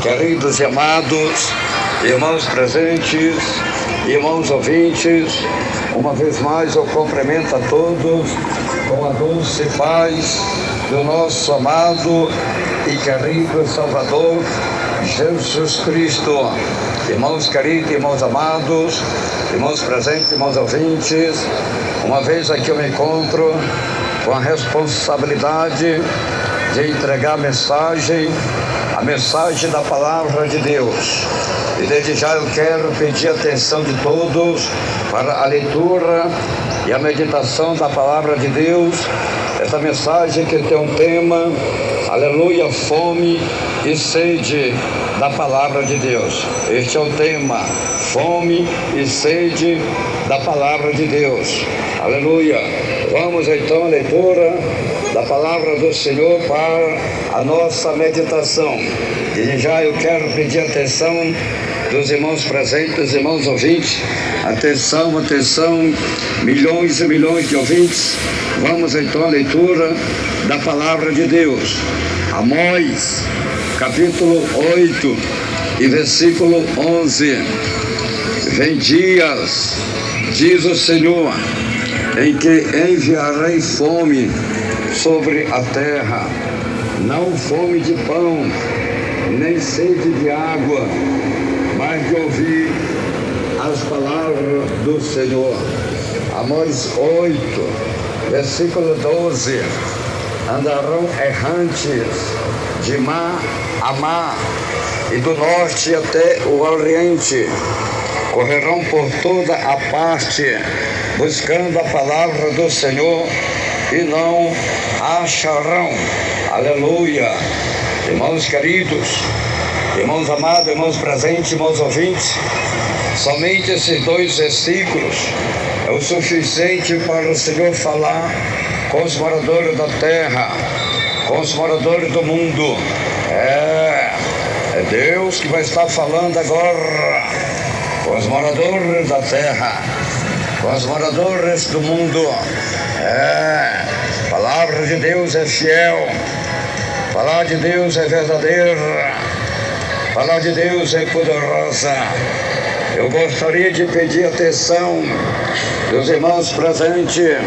Queridos e amados, irmãos presentes, irmãos ouvintes, uma vez mais eu cumprimento a todos com a doce paz do nosso amado e querido Salvador Jesus Cristo. Irmãos queridos, irmãos amados, irmãos presentes, irmãos ouvintes, uma vez aqui eu me encontro com a responsabilidade de entregar a mensagem da palavra de Deus. E desde já eu quero pedir a atenção de todos para a leitura e a meditação da palavra de Deus. Essa mensagem que tem um tema, aleluia, fome e sede da palavra de Deus. Este é o tema, fome e sede da palavra de Deus. Aleluia. Vamos então à leitura da palavra do Senhor para a nossa meditação. E já eu quero pedir atenção dos irmãos presentes, dos irmãos ouvintes. Atenção, atenção, milhões e milhões de ouvintes. Vamos então à leitura da palavra de Deus. Amós, capítulo 8 e versículo 11. Vem dias, diz o Senhor, em que enviarei fome sobre a terra, não fome de pão, nem sede de água, mas de ouvir as palavras do Senhor. Amós 8, versículo 12. Andarão errantes de mar a mar e do norte até o oriente, correrão por toda a parte, buscando a palavra do Senhor, e não acharão. Aleluia. Irmãos queridos, irmãos amados, irmãos presentes, irmãos ouvintes, somente esses dois versículos é o suficiente para o Senhor falar com os moradores da terra, com os moradores do mundo. É Deus que vai estar falando agora com os moradores da terra, com os moradores do mundo. A palavra de Deus é fiel, a palavra de Deus é verdadeira, a palavra de Deus é poderosa. Eu gostaria de pedir atenção dos irmãos presentes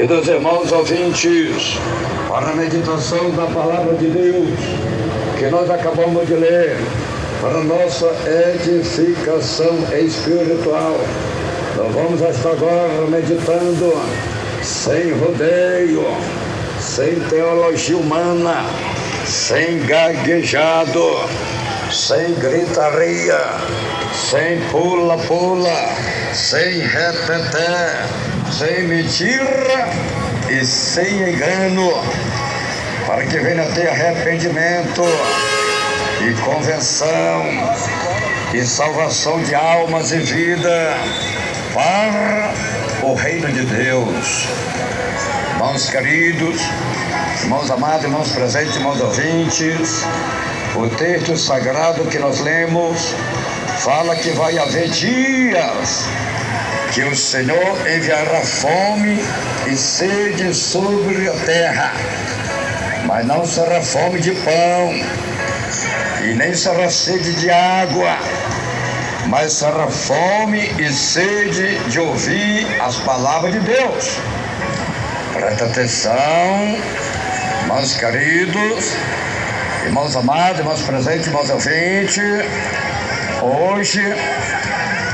e dos irmãos ouvintes para a meditação da palavra de Deus que nós acabamos de ler, para nossa edificação espiritual. Nós vamos estar agora meditando sem rodeio, sem teologia humana, sem gaguejado, sem gritaria, sem pula-pula, sem reteté, sem mentira e sem engano, para que venha ter arrependimento e conversão e salvação de almas e vida para o reino de Deus. Irmãos queridos, irmãos amados, irmãos presentes, irmãos ouvintes, o texto sagrado que nós lemos fala que vai haver dias que o Senhor enviará fome e sede sobre a terra, mas não será fome de pão e nem será sede de água, mas será fome e sede de ouvir as palavras de Deus. Presta atenção, irmãos queridos, irmãos amados, irmãos presentes, irmãos ouvintes. Hoje,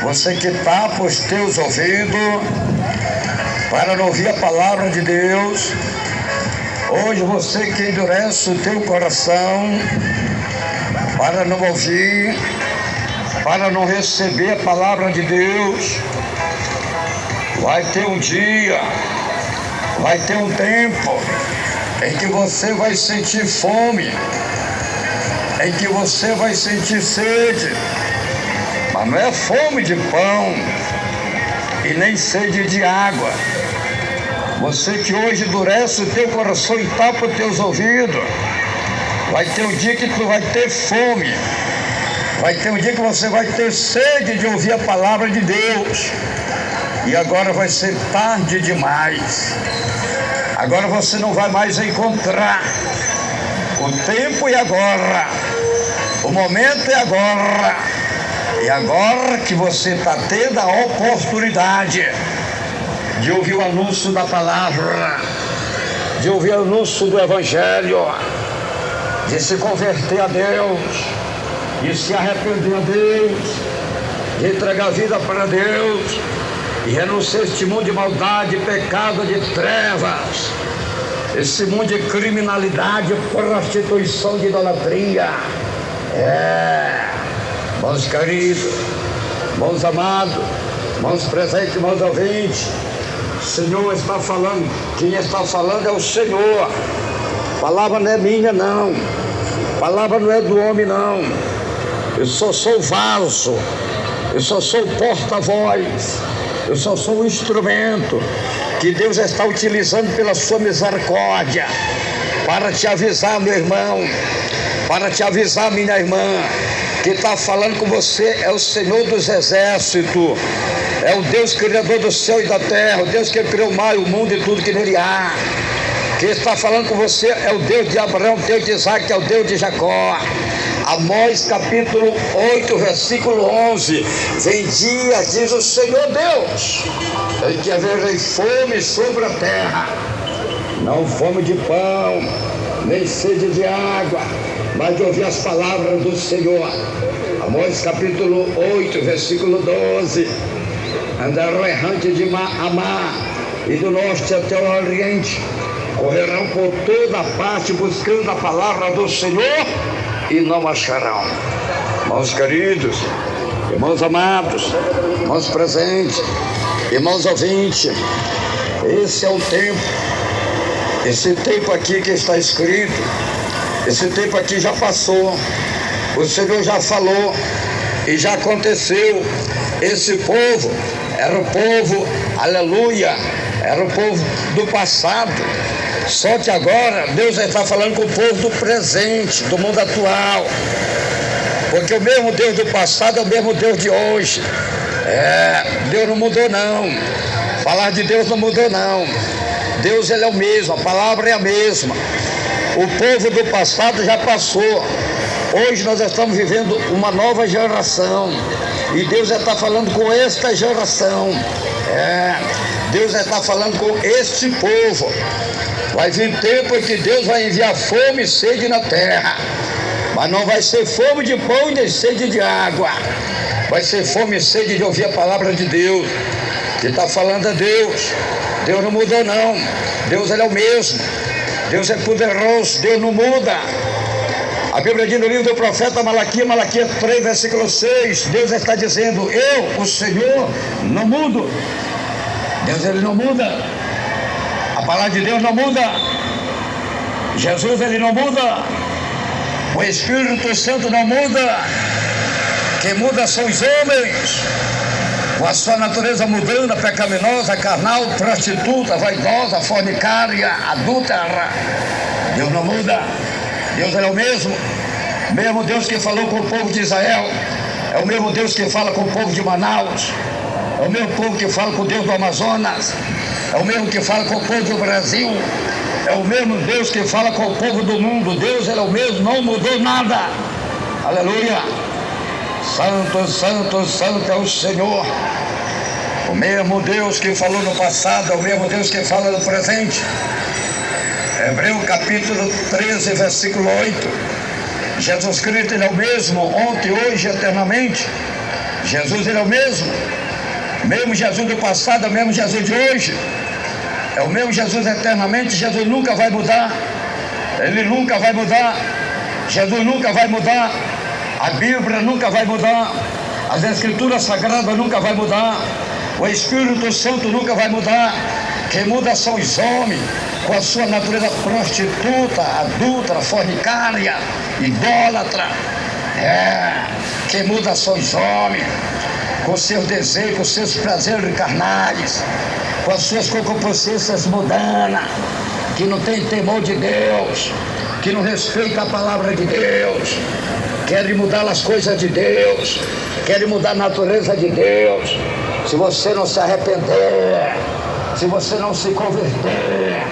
você que tapa os teus ouvidos para não ouvir a palavra de Deus, hoje você que endurece o teu coração para não ouvir, para não receber a palavra de Deus, vai ter um dia, vai ter um tempo em que você vai sentir fome, em que você vai sentir sede, mas não é fome de pão e nem sede de água. Você que hoje endurece o teu coração e tapa os teus ouvidos, vai ter um dia que tu vai ter fome, vai ter um dia que você vai ter sede de ouvir a palavra de Deus, e agora vai ser tarde demais. Agora você não vai mais encontrar O tempo é agora. O momento é agora. E agora que você está tendo a oportunidade de ouvir o anúncio da palavra, de ouvir o anúncio do Evangelho, de se converter a Deus, de se arrepender a Deus, de entregar a vida para Deus e renunciar a este mundo de maldade, pecado, de trevas, esse mundo de criminalidade, prostituição, de idolatria. Irmãos queridos, irmãos amados, irmãos presentes, irmãos ouvintes, o Senhor está falando. Quem está falando é o Senhor. A palavra não é minha, não. A palavra não é do homem, não. Eu só sou o vaso, eu só sou o porta-voz, eu só sou o instrumento que Deus está utilizando pela sua misericórdia para te avisar, meu irmão, para te avisar, minha irmã. Quem está falando com você é o Senhor dos Exércitos, é o Deus Criador do céu e da terra, o Deus que criou o mar e o mundo e tudo que nele há. Quem está falando com você é o Deus de Abraão, o Deus de Isaac, é o Deus de Jacó. Amós capítulo 8, versículo 11. Vem dias, diz o Senhor Deus, em que haverá fome sobre a terra, não fome de pão, nem sede de água, mas de ouvir as palavras do Senhor. Amós capítulo 8, versículo 12. Andarão errante de mar a mar, e do norte até o oriente, correrão por toda parte buscando a palavra do Senhor e não acharão. Irmãos queridos, irmãos amados, irmãos presentes, irmãos ouvintes, esse é o tempo. Esse tempo aqui que está escrito, esse tempo aqui já passou. O Senhor já falou e já aconteceu. Esse povo era o povo, aleluia, era o povo do passado. Só que agora Deus está falando com o povo do presente, do mundo atual. Porque o mesmo Deus do passado é o mesmo Deus de hoje. Deus não mudou, não. Falar de Deus não mudou, não. Deus, ele é o mesmo, a palavra é a mesma. O povo do passado já passou. Hoje nós estamos vivendo uma nova geração. E Deus está falando com esta geração. Deus está falando com este povo. Vai vir tempo em que Deus vai enviar fome e sede na terra. Mas não vai ser fome de pão e nem sede de água. Vai ser fome e sede de ouvir a palavra de Deus. Que está falando é Deus. Deus não mudou, não. Deus, ele é o mesmo. Deus é poderoso, Deus não muda. A Bíblia diz no livro do profeta Malaquias 3, versículo 6, Deus está dizendo: eu, o Senhor, não mudo. Deus, ele não muda. A palavra de Deus não muda. Jesus, ele não muda. O Espírito Santo não muda. Quem muda são os homens, com a sua natureza mudando, pecaminosa, carnal, prostituta, vaidosa, fornicária, adúltera. Deus não muda. Deus é o mesmo. Mesmo Deus que falou com o povo de Israel, é o mesmo Deus que fala com o povo de Manaus, é o mesmo povo que fala com o Deus do Amazonas, é o mesmo que fala com o povo do Brasil, é o mesmo Deus que fala com o povo do mundo. Deus, ele é o mesmo, não mudou nada. Aleluia. Santo, santo, santo é o Senhor. O mesmo Deus que falou no passado é o mesmo Deus que fala no presente. Hebreus capítulo 13, versículo 8. Jesus Cristo, ele é o mesmo, ontem, hoje, eternamente. Jesus, ele é o mesmo. Mesmo Jesus do passado é o mesmo Jesus de hoje. É o mesmo Jesus eternamente. Jesus nunca vai mudar. Ele nunca vai mudar. Jesus nunca vai mudar. A Bíblia nunca vai mudar. As Escrituras Sagradas nunca vai mudar. O Espírito Santo nunca vai mudar. Quem muda são os homens, com a sua natureza prostituta, adúltera, fornicária, idólatra. Quem muda são os homens, com seus desejos, com seus prazeres carnais, com as suas concupiscências mundanas, que não tem temor de Deus, que não respeita a palavra de Deus, querem mudar as coisas de Deus, querem mudar a natureza de Deus. Se você não se arrepender, se você não se converter,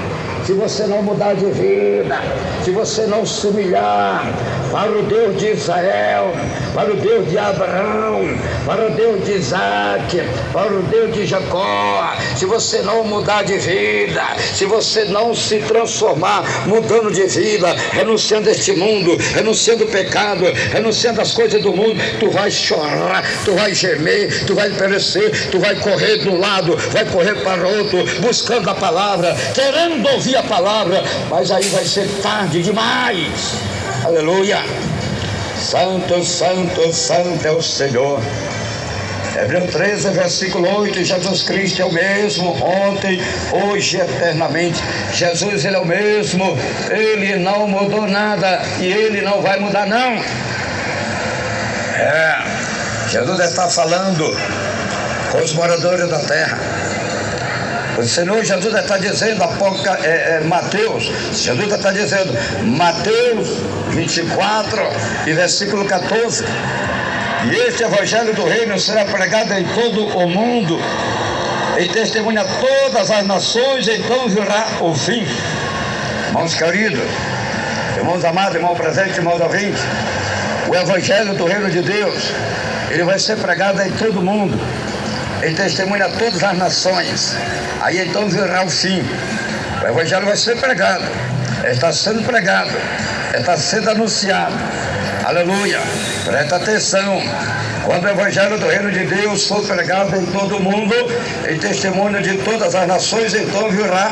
se você não mudar de vida, se você não se humilhar para o Deus de Israel, para o Deus de Abraão, para o Deus de Isaac, para o Deus de Jacó, se você não mudar de vida, se você não se transformar, mudando de vida, renunciando a este mundo, renunciando ao pecado, renunciando às coisas do mundo, tu vai chorar, tu vai gemer, tu vai perecer, tu vai correr de um lado, vai correr para o outro, buscando a palavra, querendo ouvir a palavra, mas aí vai ser tarde demais. Aleluia. Santo, santo, santo é o Senhor. Hebreus 13, versículo 8, Jesus Cristo é o mesmo ontem, hoje e eternamente. Jesus, Ele é o mesmo, Ele não mudou nada e Ele não vai mudar não. Jesus está falando com os moradores da terra. O Senhor Jesus está dizendo, Mateus, Jesus está dizendo, Mateus 24 e versículo 14, e este evangelho do reino será pregado em todo o mundo, em testemunha a todas as nações, então virá o fim. Irmãos queridos, irmãos amados, irmão presente, irmãos ouvintes, o evangelho do reino de Deus, ele vai ser pregado em todo o mundo, em testemunha a todas as nações. Aí então virá o fim. O evangelho vai ser pregado, está sendo pregado, está sendo anunciado. Aleluia. Presta atenção. Quando o evangelho do reino de Deus for pregado em todo o mundo, em testemunho de todas as nações, então virá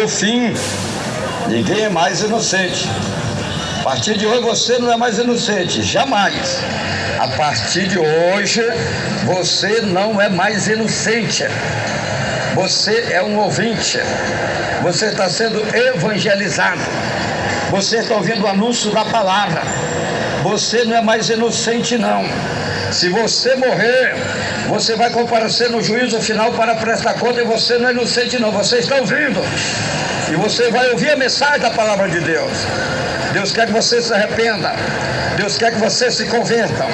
o fim. Ninguém é mais inocente. A partir de hoje você não é mais inocente, jamais. A partir de hoje você não é mais inocente. Você é um ouvinte. Você está sendo evangelizado. Você está ouvindo o anúncio da palavra. Você não é mais inocente não. Se você morrer, você vai comparecer no juízo final para prestar conta, e você não é inocente não. Você está ouvindo. E você vai ouvir a mensagem da palavra de Deus. Deus quer que você se arrependa. Deus quer que você se converta.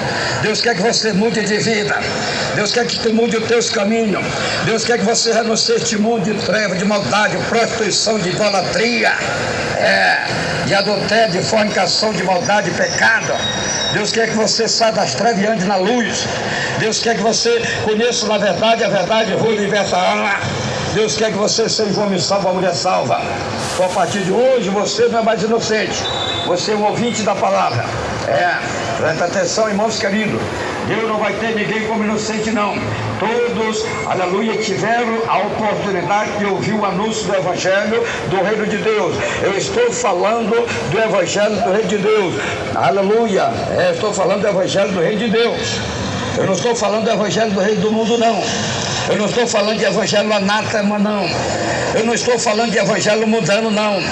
Deus quer que você mude de vida. Deus quer que tu mude os teus caminhos. Deus quer que você renuncie a este mundo de treva, de maldade, de prostituição, de idolatria, de adultério, de fornicação, de maldade, de pecado. Deus quer que você saia das trevas e ande na luz. Deus quer que você conheça a verdade vos libertará. Deus quer que você seja um homem salvo, uma mulher salva. Então, a partir de hoje você não é mais inocente. Você é um ouvinte da palavra. Presta atenção, irmãos queridos. Deus não vai ter ninguém como inocente não. Todos, aleluia, tiveram a oportunidade de ouvir o anúncio do evangelho do reino de Deus. Eu estou falando do evangelho do reino de Deus. Aleluia. Estou falando do evangelho do reino de Deus. Eu não estou falando do evangelho do reino do mundo não. Eu não estou falando de evangelho anátema não. Eu não estou falando de evangelho mundano não.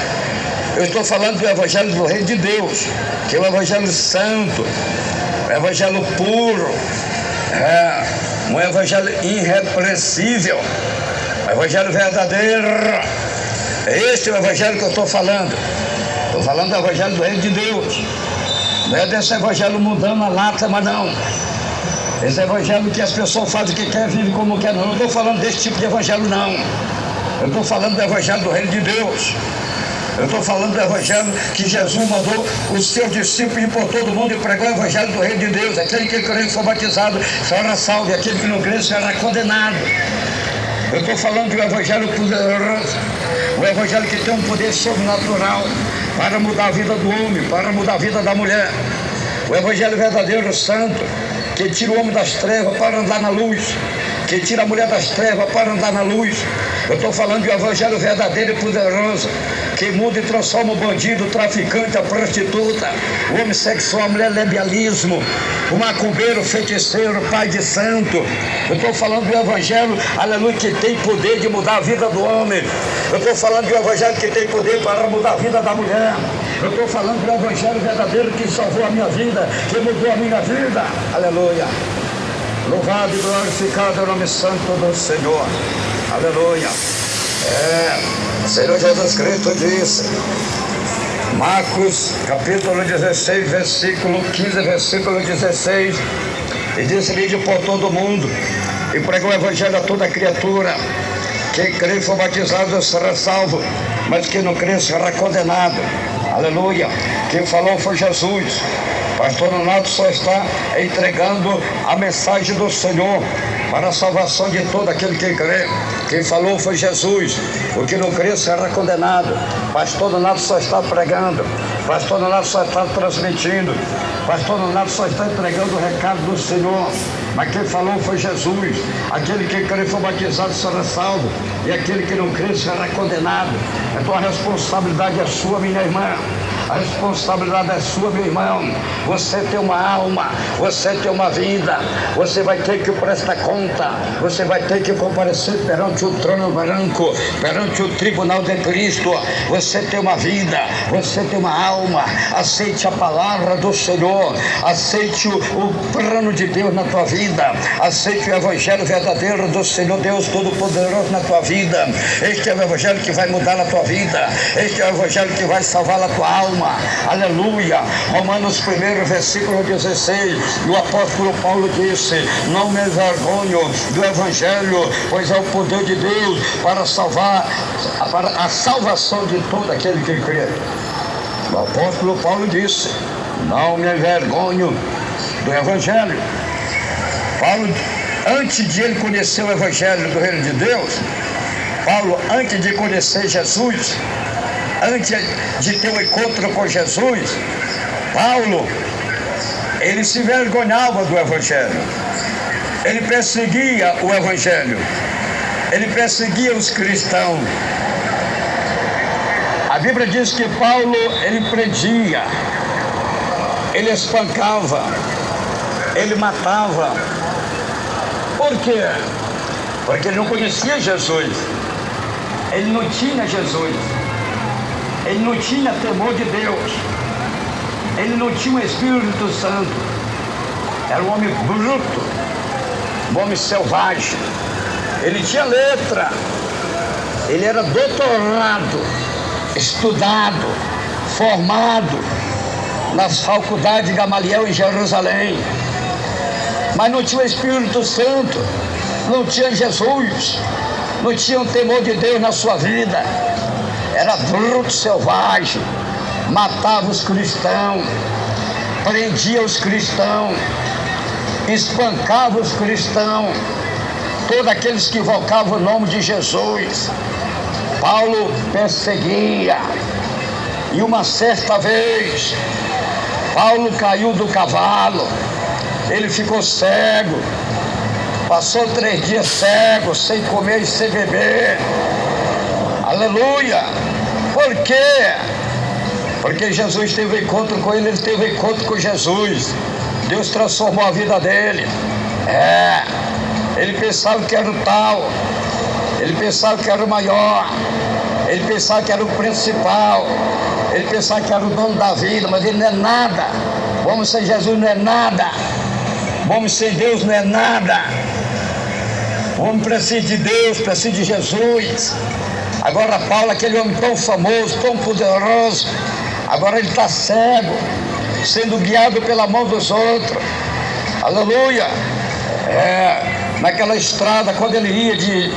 Eu estou falando do evangelho do reino de Deus, que é o evangelho santo, o evangelho puro, um evangelho irrepreensível, o evangelho verdadeiro. Este é o evangelho que eu estou falando. Estou falando do evangelho do reino de Deus. Não é desse evangelho mundano anátema não. Esse evangelho que as pessoas fazem o que quer, vivem como quer, não. Eu não estou falando desse tipo de evangelho não. Eu estou falando do evangelho do reino de Deus. Eu estou falando do evangelho que Jesus mandou os seus discípulos ir por todo mundo e pregar o evangelho do reino de Deus. Aquele que crê e for batizado será salvo, e aquele que não crê será condenado. Eu estou falando do evangelho poderoso, o evangelho que tem um poder sobrenatural para mudar a vida do homem, para mudar a vida da mulher. O evangelho verdadeiro, santo, que tira o homem das trevas para andar na luz, que tira a mulher das trevas para andar na luz. Eu estou falando de um evangelho verdadeiro e poderoso, que muda e transforma o bandido, o traficante, a prostituta, o homossexual, a mulher lebialismo, o macumbeiro, o feiticeiro, o pai de santo. Eu estou falando do evangelho, aleluia, que tem poder de mudar a vida do homem. Eu estou falando do evangelho que tem poder para mudar a vida da mulher. Eu estou falando do evangelho verdadeiro que salvou a minha vida, que mudou a minha vida. Aleluia. Louvado e glorificado é o nome santo do Senhor. Aleluia. O Senhor Jesus Cristo disse, Marcos capítulo 16, versículo 15, versículo 16, e disse-lhe de por todo o mundo, e pregou o evangelho a toda criatura. Quem crê e for batizado será salvo, mas quem não crê será condenado. Aleluia. Quem falou foi Jesus. Pastor Nonato só está entregando a mensagem do Senhor para a salvação de todo aquele que crê. Quem falou foi Jesus. O que não crê será condenado. Pastor Nonato só está pregando. Pastor Nonato só está transmitindo. Pastor Nonato só está entregando o recado do Senhor. Mas quem falou foi Jesus. Aquele que crê for batizado será salvo, e aquele que não crê será condenado. Então a responsabilidade é sua, minha irmã. A responsabilidade é sua, meu irmão. Você tem uma alma, você tem uma vida, você vai ter que prestar conta, você vai ter que comparecer perante o trono branco, perante o tribunal de Cristo. Você tem uma vida, você tem uma alma. Aceite a palavra do Senhor, aceite o plano de Deus na tua vida, aceite o evangelho verdadeiro do Senhor Deus Todo-Poderoso na tua vida. Este é o evangelho que vai mudar a tua vida, este é o evangelho que vai salvar a tua alma. Aleluia. Romanos 1, versículo 16, e o apóstolo Paulo disse: não me envergonho do evangelho, pois é o poder de Deus para salvar, para a salvação de todo aquele que crê. O apóstolo Paulo disse: não me envergonho do evangelho. Paulo, antes de ele conhecer o evangelho do reino de Deus, Paulo, antes de conhecer Jesus, antes de ter um encontro com Jesus, Paulo, ele se envergonhava do evangelho. Ele perseguia o evangelho. Ele perseguia os cristãos. A Bíblia diz que Paulo, ele prendia, ele espancava, ele matava. Por quê? Porque ele não conhecia Jesus. Ele não tinha Jesus. Ele não tinha temor de Deus. Ele não tinha o Espírito Santo. Era um homem bruto, um homem selvagem. Ele tinha letra. Ele era doutorado, estudado, formado nas faculdades de Gamaliel em Jerusalém. Mas não tinha o Espírito Santo, não tinha Jesus, não tinha o temor de Deus na sua vida. Era bruto, selvagem, matava os cristãos, prendia os cristãos, espancava os cristãos, todos aqueles que invocavam o nome de Jesus. Paulo perseguia, e uma certa vez, Paulo caiu do cavalo, ele ficou cego, passou 3 dias cego, sem comer e sem beber. Aleluia! Por quê? Porque Jesus teve um encontro com ele teve um encontro com Jesus. Deus transformou a vida dele. Ele pensava que era o tal, ele pensava que era o maior, ele pensava que era o principal, ele pensava que era o dono da vida, mas ele não é nada. Vamos sem Jesus não é nada. Vamos sem Deus não é nada. O homem precisa de Deus, precisa de Jesus. Agora Paulo, aquele homem tão famoso, tão poderoso, agora ele está cego, sendo guiado pela mão dos outros. Aleluia. Naquela estrada, quando ele ia de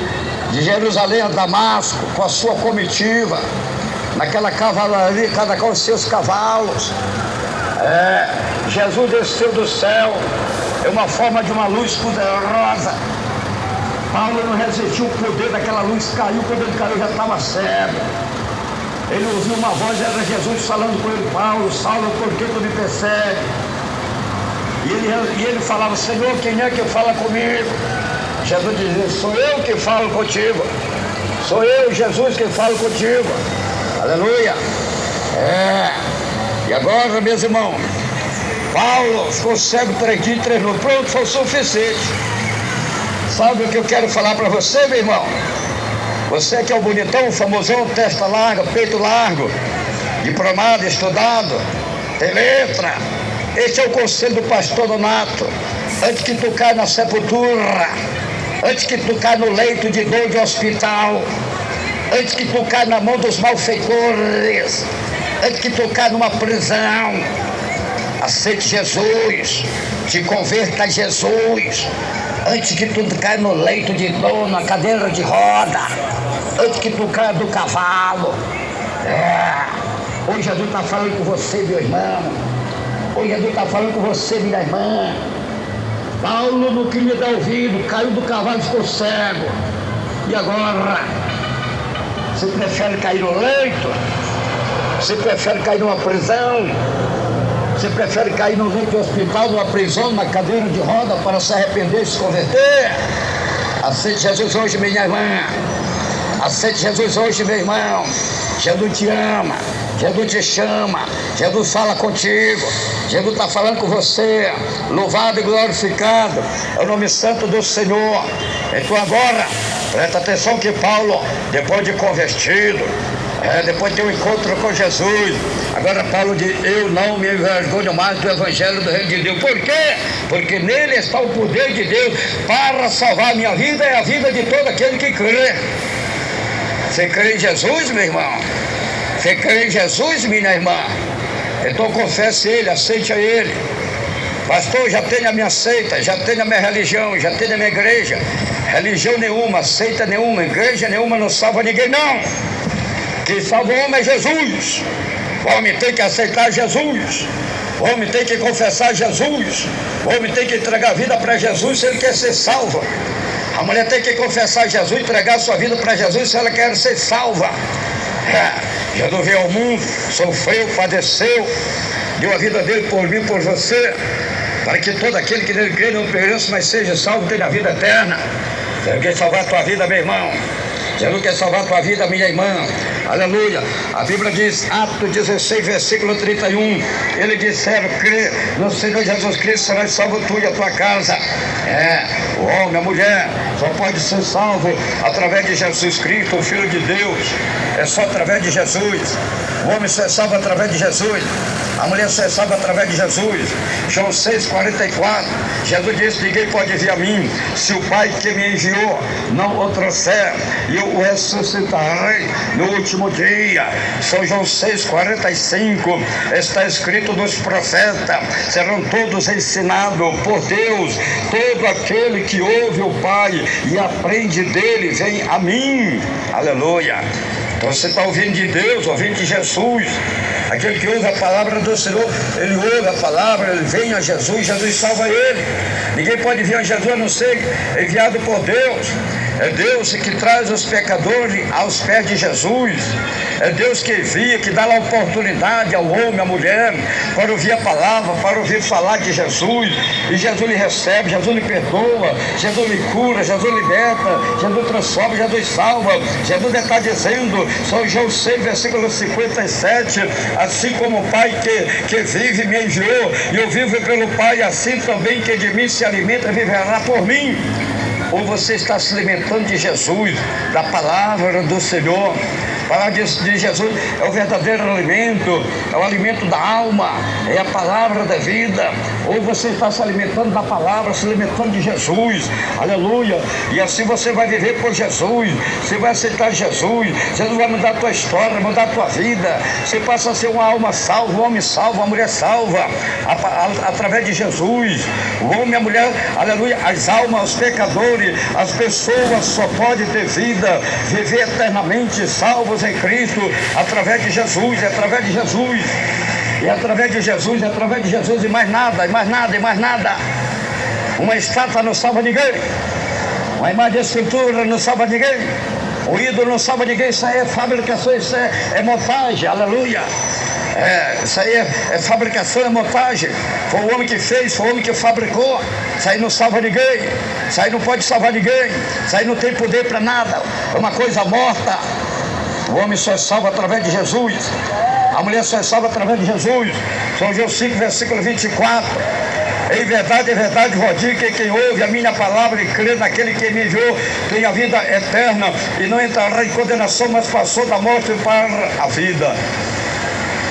Jerusalém a Damasco, com a sua comitiva, naquela cavalaria, cada qual os seus cavalos, Jesus desceu do céu, é uma forma de uma luz poderosa. Paulo não resistiu o poder daquela luz, caiu, quando ele caiu já estava cego. Ele ouviu uma voz, era Jesus falando com ele: Paulo, Saulo, por que tu me persegue? E ele falava: Senhor, quem é que fala comigo? Jesus dizia: sou eu que falo contigo. Sou eu, Jesus, que falo contigo. Aleluia. E agora, meus irmãos, Paulo ficou cego 3 dias e 3 noites. Pronto, foi o suficiente. Sabe o que eu quero falar para você, meu irmão? Você que é o bonitão, famosão, testa larga, peito largo, diplomado, estudado, tem letra. Este é o conselho do pastor Nonato. Antes que tu caia na sepultura, antes que tu caia no leito de dor de hospital, antes que tu caia na mão dos malfeitores, antes que tu caia numa prisão, aceite Jesus, te converta a Jesus. Antes que tu caia no leito de dor, na cadeira de roda, antes que tu caia do cavalo, Hoje Jesus está falando com você, meu irmão. Hoje Jesus está falando com você, minha irmã. Paulo não queria dar ouvido, caiu do cavalo e ficou cego. E agora? Você prefere cair no leito? Você prefere cair numa prisão? Você prefere cair no leito do hospital, numa prisão, numa cadeira de roda para se arrepender e se converter? Aceite Jesus hoje, minha irmã. Aceite Jesus hoje, meu irmão. Jesus te ama, Jesus te chama, Jesus fala contigo, Jesus está falando com você. Louvado e glorificado é o nome santo do Senhor. Então agora, presta atenção que Paulo, depois de convertido, depois de ter um encontro com Jesus, agora Paulo diz: eu não me envergonho mais do evangelho do reino de Deus. Por quê? Porque nele está o poder de Deus para salvar a minha vida e a vida de todo aquele que crê. Você crê em Jesus, meu irmão? Você crê em Jesus, minha irmã? Então confesse Ele, aceite a Ele. Pastor, já tenho a minha seita, já tenho a minha religião, já tenho a minha igreja. Religião nenhuma, seita nenhuma, igreja nenhuma não salva ninguém, não. Quem salva o homem é Jesus. O homem tem que aceitar Jesus. O homem tem que confessar Jesus. O homem tem que entregar a vida para Jesus se ele quer ser salvo. A mulher tem que confessar Jesus, entregar sua vida para Jesus se ela quer ser salva. Jesus veio ao mundo, sofreu, padeceu, deu a vida dele por mim, por você, para que todo aquele que nele crê não pereça, mas seja salvo, tenha a vida eterna. Jesus quer salvar a tua vida, meu irmão. Jesus quer salvar a tua vida, minha irmã. Aleluia. A Bíblia diz, Atos 16, versículo 31, eles disseram: crê no Senhor Jesus Cristo, serás salvo tu e a tua casa. O homem, a mulher só pode ser salvo através de Jesus Cristo, o Filho de Deus. É só através de Jesus. O homem só é salvo através de Jesus. A mulher só é salva através de Jesus. João 6,44. Jesus disse: ninguém pode vir a mim se o Pai que me enviou não o trouxer, e eu o ressuscitarei no último dia. São João 6,45. Está escrito nos profetas: serão todos ensinados por Deus. Todo aquele que ouve o Pai e aprende dele vem a mim. Aleluia. Então você está ouvindo de Deus, ouvindo de Jesus. Aquele que ouve a palavra do Senhor, ele ouve a palavra, ele vem a Jesus, Jesus salva ele. Ninguém pode vir a Jesus a não ser enviado por Deus. É Deus que traz os pecadores aos pés de Jesus. É Deus que envia, que dá a oportunidade ao homem, à mulher, para ouvir a palavra, para ouvir falar de Jesus. E Jesus lhe recebe, Jesus lhe perdoa, Jesus lhe cura, Jesus liberta, Jesus transforma, Jesus salva. Jesus está dizendo, São João 6, versículo 57, assim como o Pai que vive me enviou, e eu vivo pelo Pai, assim também que de mim se alimenta viverá por mim. Ou você está se alimentando de Jesus, da palavra do Senhor. A palavra de Jesus é o verdadeiro alimento, é o alimento da alma, é a palavra da vida. Ou você está se alimentando da palavra, se alimentando de Jesus, aleluia. E assim você vai viver por Jesus, você vai aceitar Jesus, Jesus vai mudar a tua história, mudar a tua vida. Você passa a ser uma alma salva, um homem salvo, uma mulher salva, através de Jesus. O homem e a mulher, aleluia, as almas, os pecadores, as pessoas só podem ter vida, viver eternamente salvos em Cristo, através de Jesus, através de Jesus, e através de Jesus, através de Jesus, e mais nada, e mais nada, e mais nada. Uma estátua não salva ninguém, uma imagem de escultura não salva ninguém, o ídolo não salva ninguém. Isso aí é fabricação, isso é montagem, aleluia. Isso aí é fabricação, é montagem. Foi o homem que fez, foi o homem que fabricou. Isso aí não salva ninguém, isso aí não pode salvar ninguém, isso aí não tem poder para nada, é uma coisa morta. O homem só é salvo através de Jesus, a mulher só é salva através de Jesus. São João 5, versículo 24. Em verdade, vos digo que quem ouve a minha palavra e crê naquele que me enviou tem a vida eterna e não entrará em condenação, mas passou da morte para a vida.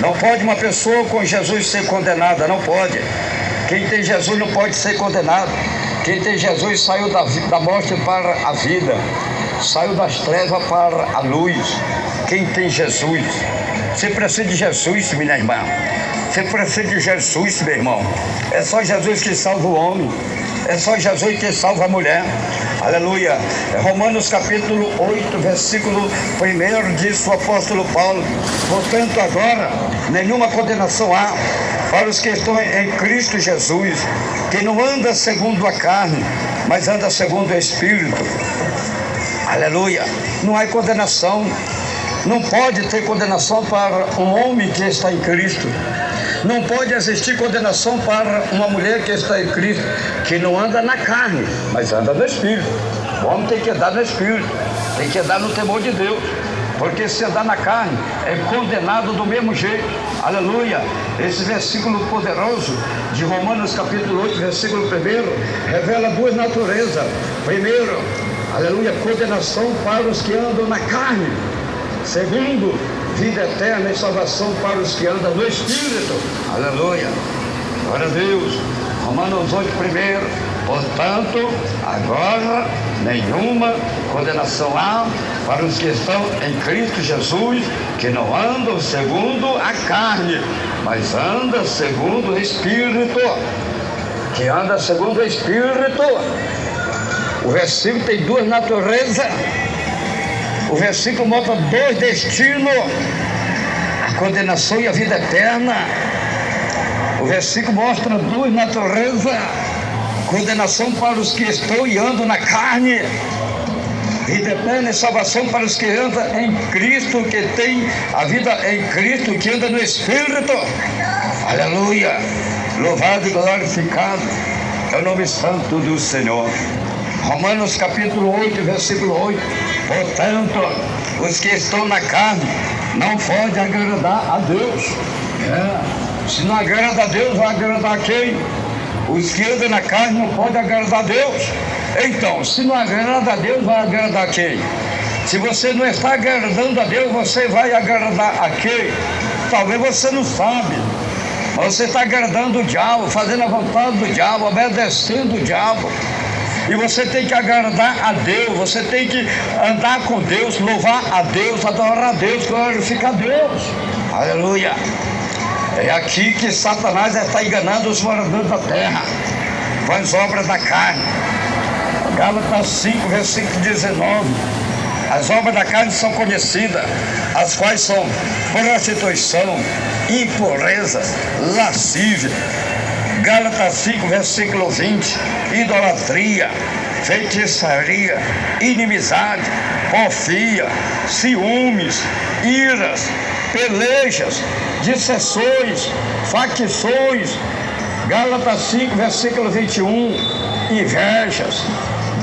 Não pode uma pessoa com Jesus ser condenada, não pode. Quem tem Jesus não pode ser condenado. Quem tem Jesus saiu da morte para a vida, saiu das trevas para a luz. Quem tem Jesus Você precisa de Jesus, minha irmã. Você precisa de Jesus, meu irmão. É só Jesus que salva o homem. É só Jesus que salva a mulher. Aleluia. Romanos capítulo 8, versículo 1, diz o apóstolo Paulo: portanto agora nenhuma condenação há para os que estão em Cristo Jesus, que não anda segundo a carne, mas anda segundo o Espírito. Aleluia. Não há condenação. Não pode ter condenação para um homem que está em Cristo. Não pode existir condenação para uma mulher que está em Cristo, que não anda na carne, mas anda no Espírito. O homem tem que andar no Espírito, tem que andar no temor de Deus, porque se andar na carne é condenado do mesmo jeito. Aleluia. Esse versículo poderoso de Romanos capítulo 8, versículo 1, revela duas naturezas. Primeiro, aleluia, condenação para os que andam na carne. Segundo, vida eterna e salvação para os que andam no Espírito. Aleluia. Glória a Deus. Romanos 8, 1. Portanto, agora nenhuma condenação há para os que estão em Cristo Jesus, que não andam segundo a carne, mas andam segundo o Espírito. Que anda segundo o Espírito. O versículo tem duas naturezas. O versículo mostra dois destinos: a condenação e a vida eterna. O versículo mostra duas naturezas: condenação para os que estão e andam na carne, vida eterna e salvação para os que andam em Cristo, que tem a vida em Cristo, que anda no Espírito. Aleluia. Louvado e glorificado é o nome santo do Senhor. Romanos capítulo 8, versículo 8. Portanto, os que estão na carne não podem agradar a Deus. Se não agrada a Deus, vai agradar a quem? Os que andam na carne não podem agradar a Deus. Então, se não agrada a Deus, vai agradar a quem? Se você não está agradando a Deus, você vai agradar a quem? Talvez você não sabe. Você está agradando o diabo, fazendo a vontade do diabo, obedecendo o diabo. E você tem que agradar a Deus, você tem que andar com Deus, louvar a Deus, adorar a Deus, glorificar a Deus. Aleluia. É aqui que Satanás está enganando os moradores da terra, com as obras da carne. Gálatas 5, versículo 19. As obras da carne são conhecidas, as quais são prostituição, impureza, lascívia. Gálatas 5, versículo 20, idolatria, feitiçaria, inimizade, porfia, ciúmes, iras, pelejas, dissensões, facções. Gálatas 5, versículo 21, invejas,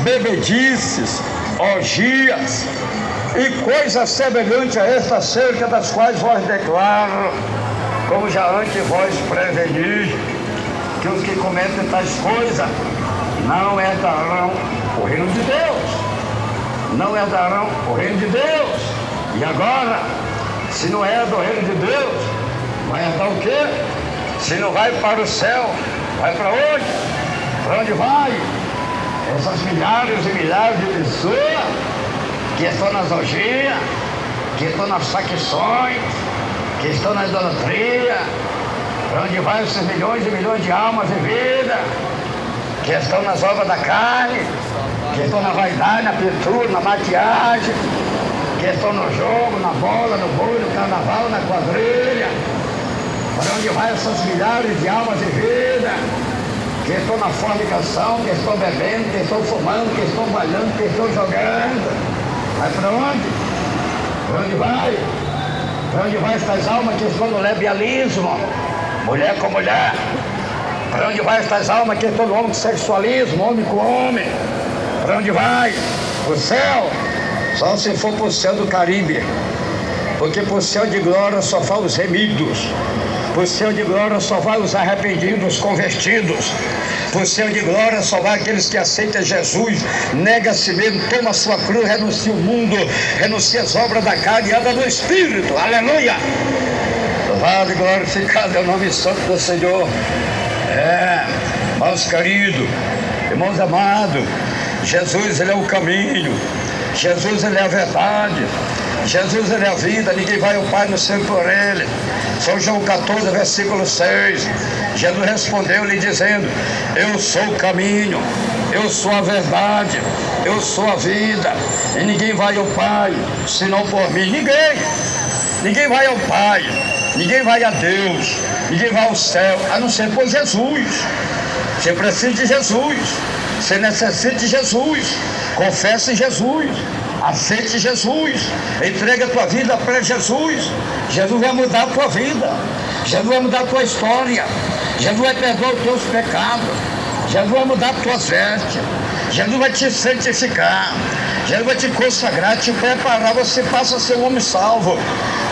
bebedices, orgias e coisas semelhantes a esta, acerca das quais vos declaro, como já antes vós preveni, que os que cometem tais coisas não herdarão o reino de Deus. Não herdarão o reino de Deus. E agora, se não é do reino de Deus, vai herdar o quê? Se não vai para o céu, vai para onde? Para onde vai? Essas milhares e milhares de pessoas que estão nas orgias, que estão nas facções, que estão na idolatria. Para onde vai esses milhões e milhões de almas em vida, que estão nas obras da carne, que estão na vaidade, na pintura, na maquiagem, que estão no jogo, na bola, no boi, no carnaval, na quadrilha. Para onde vai essas milhares de almas em vida, que estão na fornicação, que estão bebendo, que estão fumando, que estão bailando, que estão jogando. Vai para onde? Para onde vai? Para onde vai essas almas que estão no lesbianismo? Mulher com mulher. Para onde vai estas almas que estão no homossexualismo, homem com homem? Para onde vai? O céu? Só se for para o céu do Caribe. Porque para o céu de glória só vai os remidos. Para o céu de glória só vai os arrependidos, convertidos. Para o céu de glória só vai aqueles que aceitam Jesus, nega a si mesmo, toma a sua cruz, renuncia o mundo, renuncia as obras da carne e anda no Espírito. Aleluia! Louvado e glorificado é o nome santo do Senhor. Irmãos queridos, irmãos amados, Jesus, Ele é o caminho, Jesus, Ele é a verdade, Jesus ele é a vida, ninguém vai ao Pai no ser por ele. São João 14, versículo 6. Jesus respondeu-lhe dizendo: eu sou o caminho, eu sou a verdade, eu sou a vida, e ninguém vai ao Pai senão por mim. Ninguém vai ao Pai, ninguém vai a Deus, ninguém vai ao céu, a não ser por Jesus. Você precisa de Jesus, você necessita de Jesus. Confesse Jesus, aceite Jesus, entrega a tua vida para Jesus. Jesus vai mudar a tua vida, Jesus vai mudar a tua história, Jesus vai perdoar os teus pecados, Jesus vai mudar as tuas vestes, Jesus vai te santificar, Jesus vai te consagrar, te preparar. Você passa a ser um homem salvo,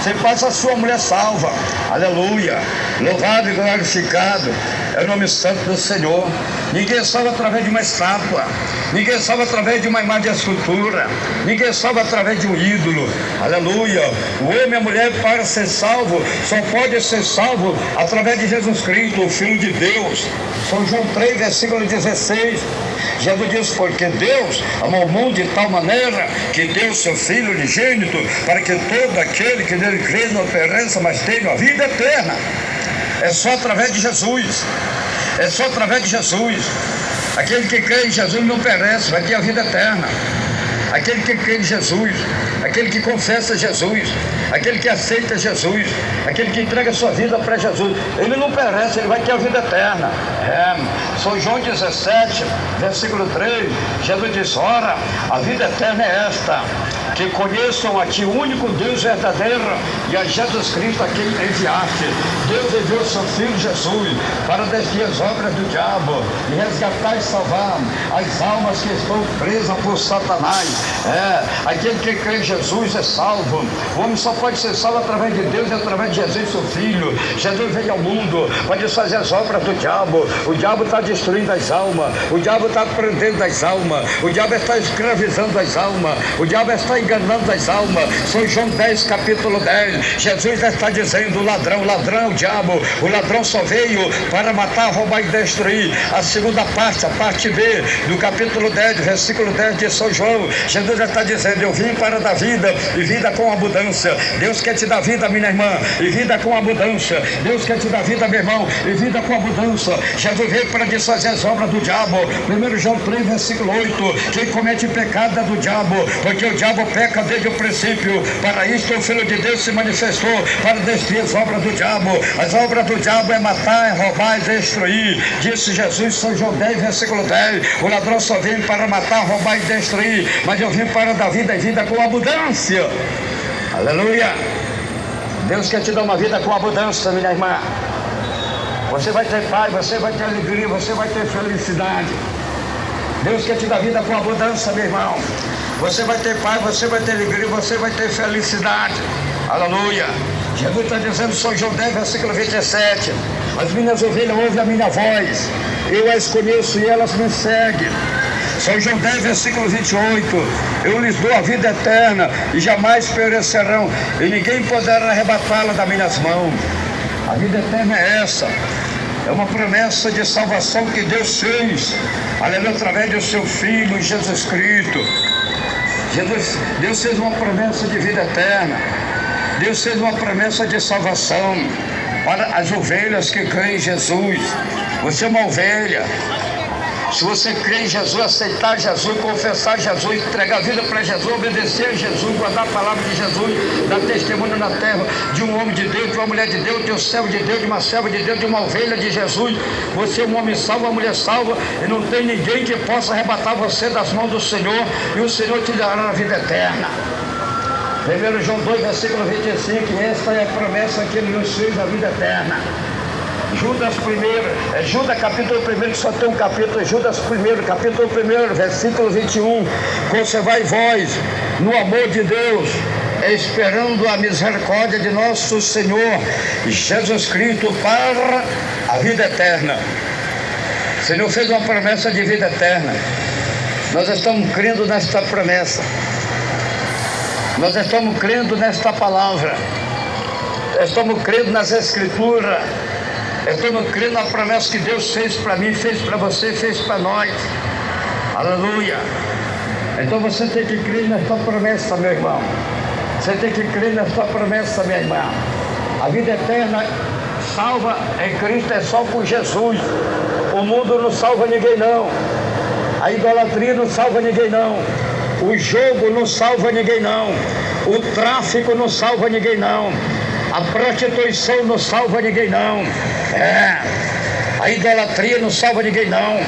você passa a ser uma mulher salva. Aleluia, louvado e glorificado é o nome santo do Senhor. Ninguém salva através de uma estátua, ninguém salva através de uma imagem de escultura, ninguém salva através de um ídolo. Aleluia. O homem e a mulher, para ser salvo, só pode ser salvo através de Jesus Cristo, o Filho de Deus. São João 3, versículo 16. Jesus diz: porque Deus amou o mundo de tal maneira que deu seu Filho unigênito, para que todo aquele que nele crê não pereça, mas tenha a vida eterna. É só através de Jesus, é só através de Jesus. Aquele que crê em Jesus não perece, vai ter a vida eterna. Aquele que crê em Jesus, aquele que confessa Jesus, aquele que aceita Jesus, aquele que entrega a sua vida para Jesus, ele não perece, ele vai ter a vida eterna. São João 17, versículo 3, Jesus diz: ora, a vida eterna é esta, que conheçam a Ti, o único Deus verdadeiro, e a Jesus Cristo a quem enviaste. Deus enviou seu Filho Jesus para destruir as obras do diabo e resgatar e salvar as almas que estão presas por Satanás. Aquele que crê em Jesus é salvo. O homem só pode ser salvo através de Deus e através de Jesus, seu Filho. Jesus veio ao mundo para desfazer as obras do diabo. O diabo está destruindo as almas, o diabo está prendendo as almas, o diabo está escravizando as almas, o diabo está enganando as almas. São João 10, capítulo 10. Jesus está dizendo: ladrão é o diabo. O ladrão só veio para matar, roubar e destruir. A segunda parte, a parte B do capítulo 10, versículo 10 de São João, Jesus está dizendo: eu vim para dar vida e vida com abundância. Deus quer te dar vida, minha irmã, e vida com abundância. Deus quer te dar vida, meu irmão, e vida com abundância. Jesus veio para desfazer as obras do diabo. 1 João 3, versículo 8. Quem comete pecado é do diabo, porque o diabo peca desde o princípio. Para isto o Filho de Deus se manifestou, para destruir as obras do diabo. As obras do diabo é matar, é roubar e destruir. Disse Jesus, São João 10, versículo 10. O ladrão só vem para matar, roubar e destruir, mas eu vim para dar vida e vida com abundância. Aleluia. Deus quer te dar uma vida com abundância, minha irmã. Você vai ter paz, você vai ter alegria, você vai ter felicidade. Deus quer te dar vida com abundância, meu irmão. Você vai ter paz, você vai ter alegria, você vai ter felicidade. Aleluia. Jesus está dizendo, São João 10, versículo 27. As minhas ovelhas ouvem a minha voz, eu as conheço e elas me seguem. São João 10, versículo 28. Eu lhes dou a vida eterna e jamais perecerão, e ninguém poderá arrebatá-la das minhas mãos. A vida eterna é essa. É uma promessa de salvação que Deus fez, aleluia, através do seu Filho Jesus Cristo. Deus fez uma promessa de vida eterna. Deus fez uma promessa de salvação para as ovelhas que creem em Jesus. Você é uma ovelha. Se você crer em Jesus, aceitar Jesus, confessar Jesus, entregar a vida para Jesus, obedecer a Jesus, guardar a palavra de Jesus, dar testemunho na terra de um homem de Deus, de uma mulher de Deus, de um servo de Deus, de uma serva de Deus, de uma ovelha de Jesus, você é um homem salvo, uma mulher salva, e não tem ninguém que possa arrebatar você das mãos do Senhor, e o Senhor te dará a vida eterna. 1 João 2, versículo 25, esta é a promessa que Ele nos fez, a vida eterna. Judas 1, Judas capítulo 1, que só tem um capítulo, Judas 1, capítulo 1, versículo 21. Conservai vós no amor de Deus, esperando a misericórdia de nosso Senhor Jesus Cristo para a vida eterna. O Senhor fez uma promessa de vida eterna. Nós estamos crendo nesta promessa. Nós estamos crendo nesta palavra. Estamos crendo nas Escrituras. Estamos crendo na promessa que Deus fez para mim, fez para você, fez para nós. Aleluia. Então você tem que crer nesta promessa, meu irmão. Você tem que crer nessa promessa, minha irmã. A vida eterna salva em Cristo é só com Jesus. O mundo não salva ninguém não. A idolatria não salva ninguém não. O jogo não salva ninguém não. O tráfico não salva ninguém não. A prostituição não salva ninguém não. A idolatria não salva ninguém não.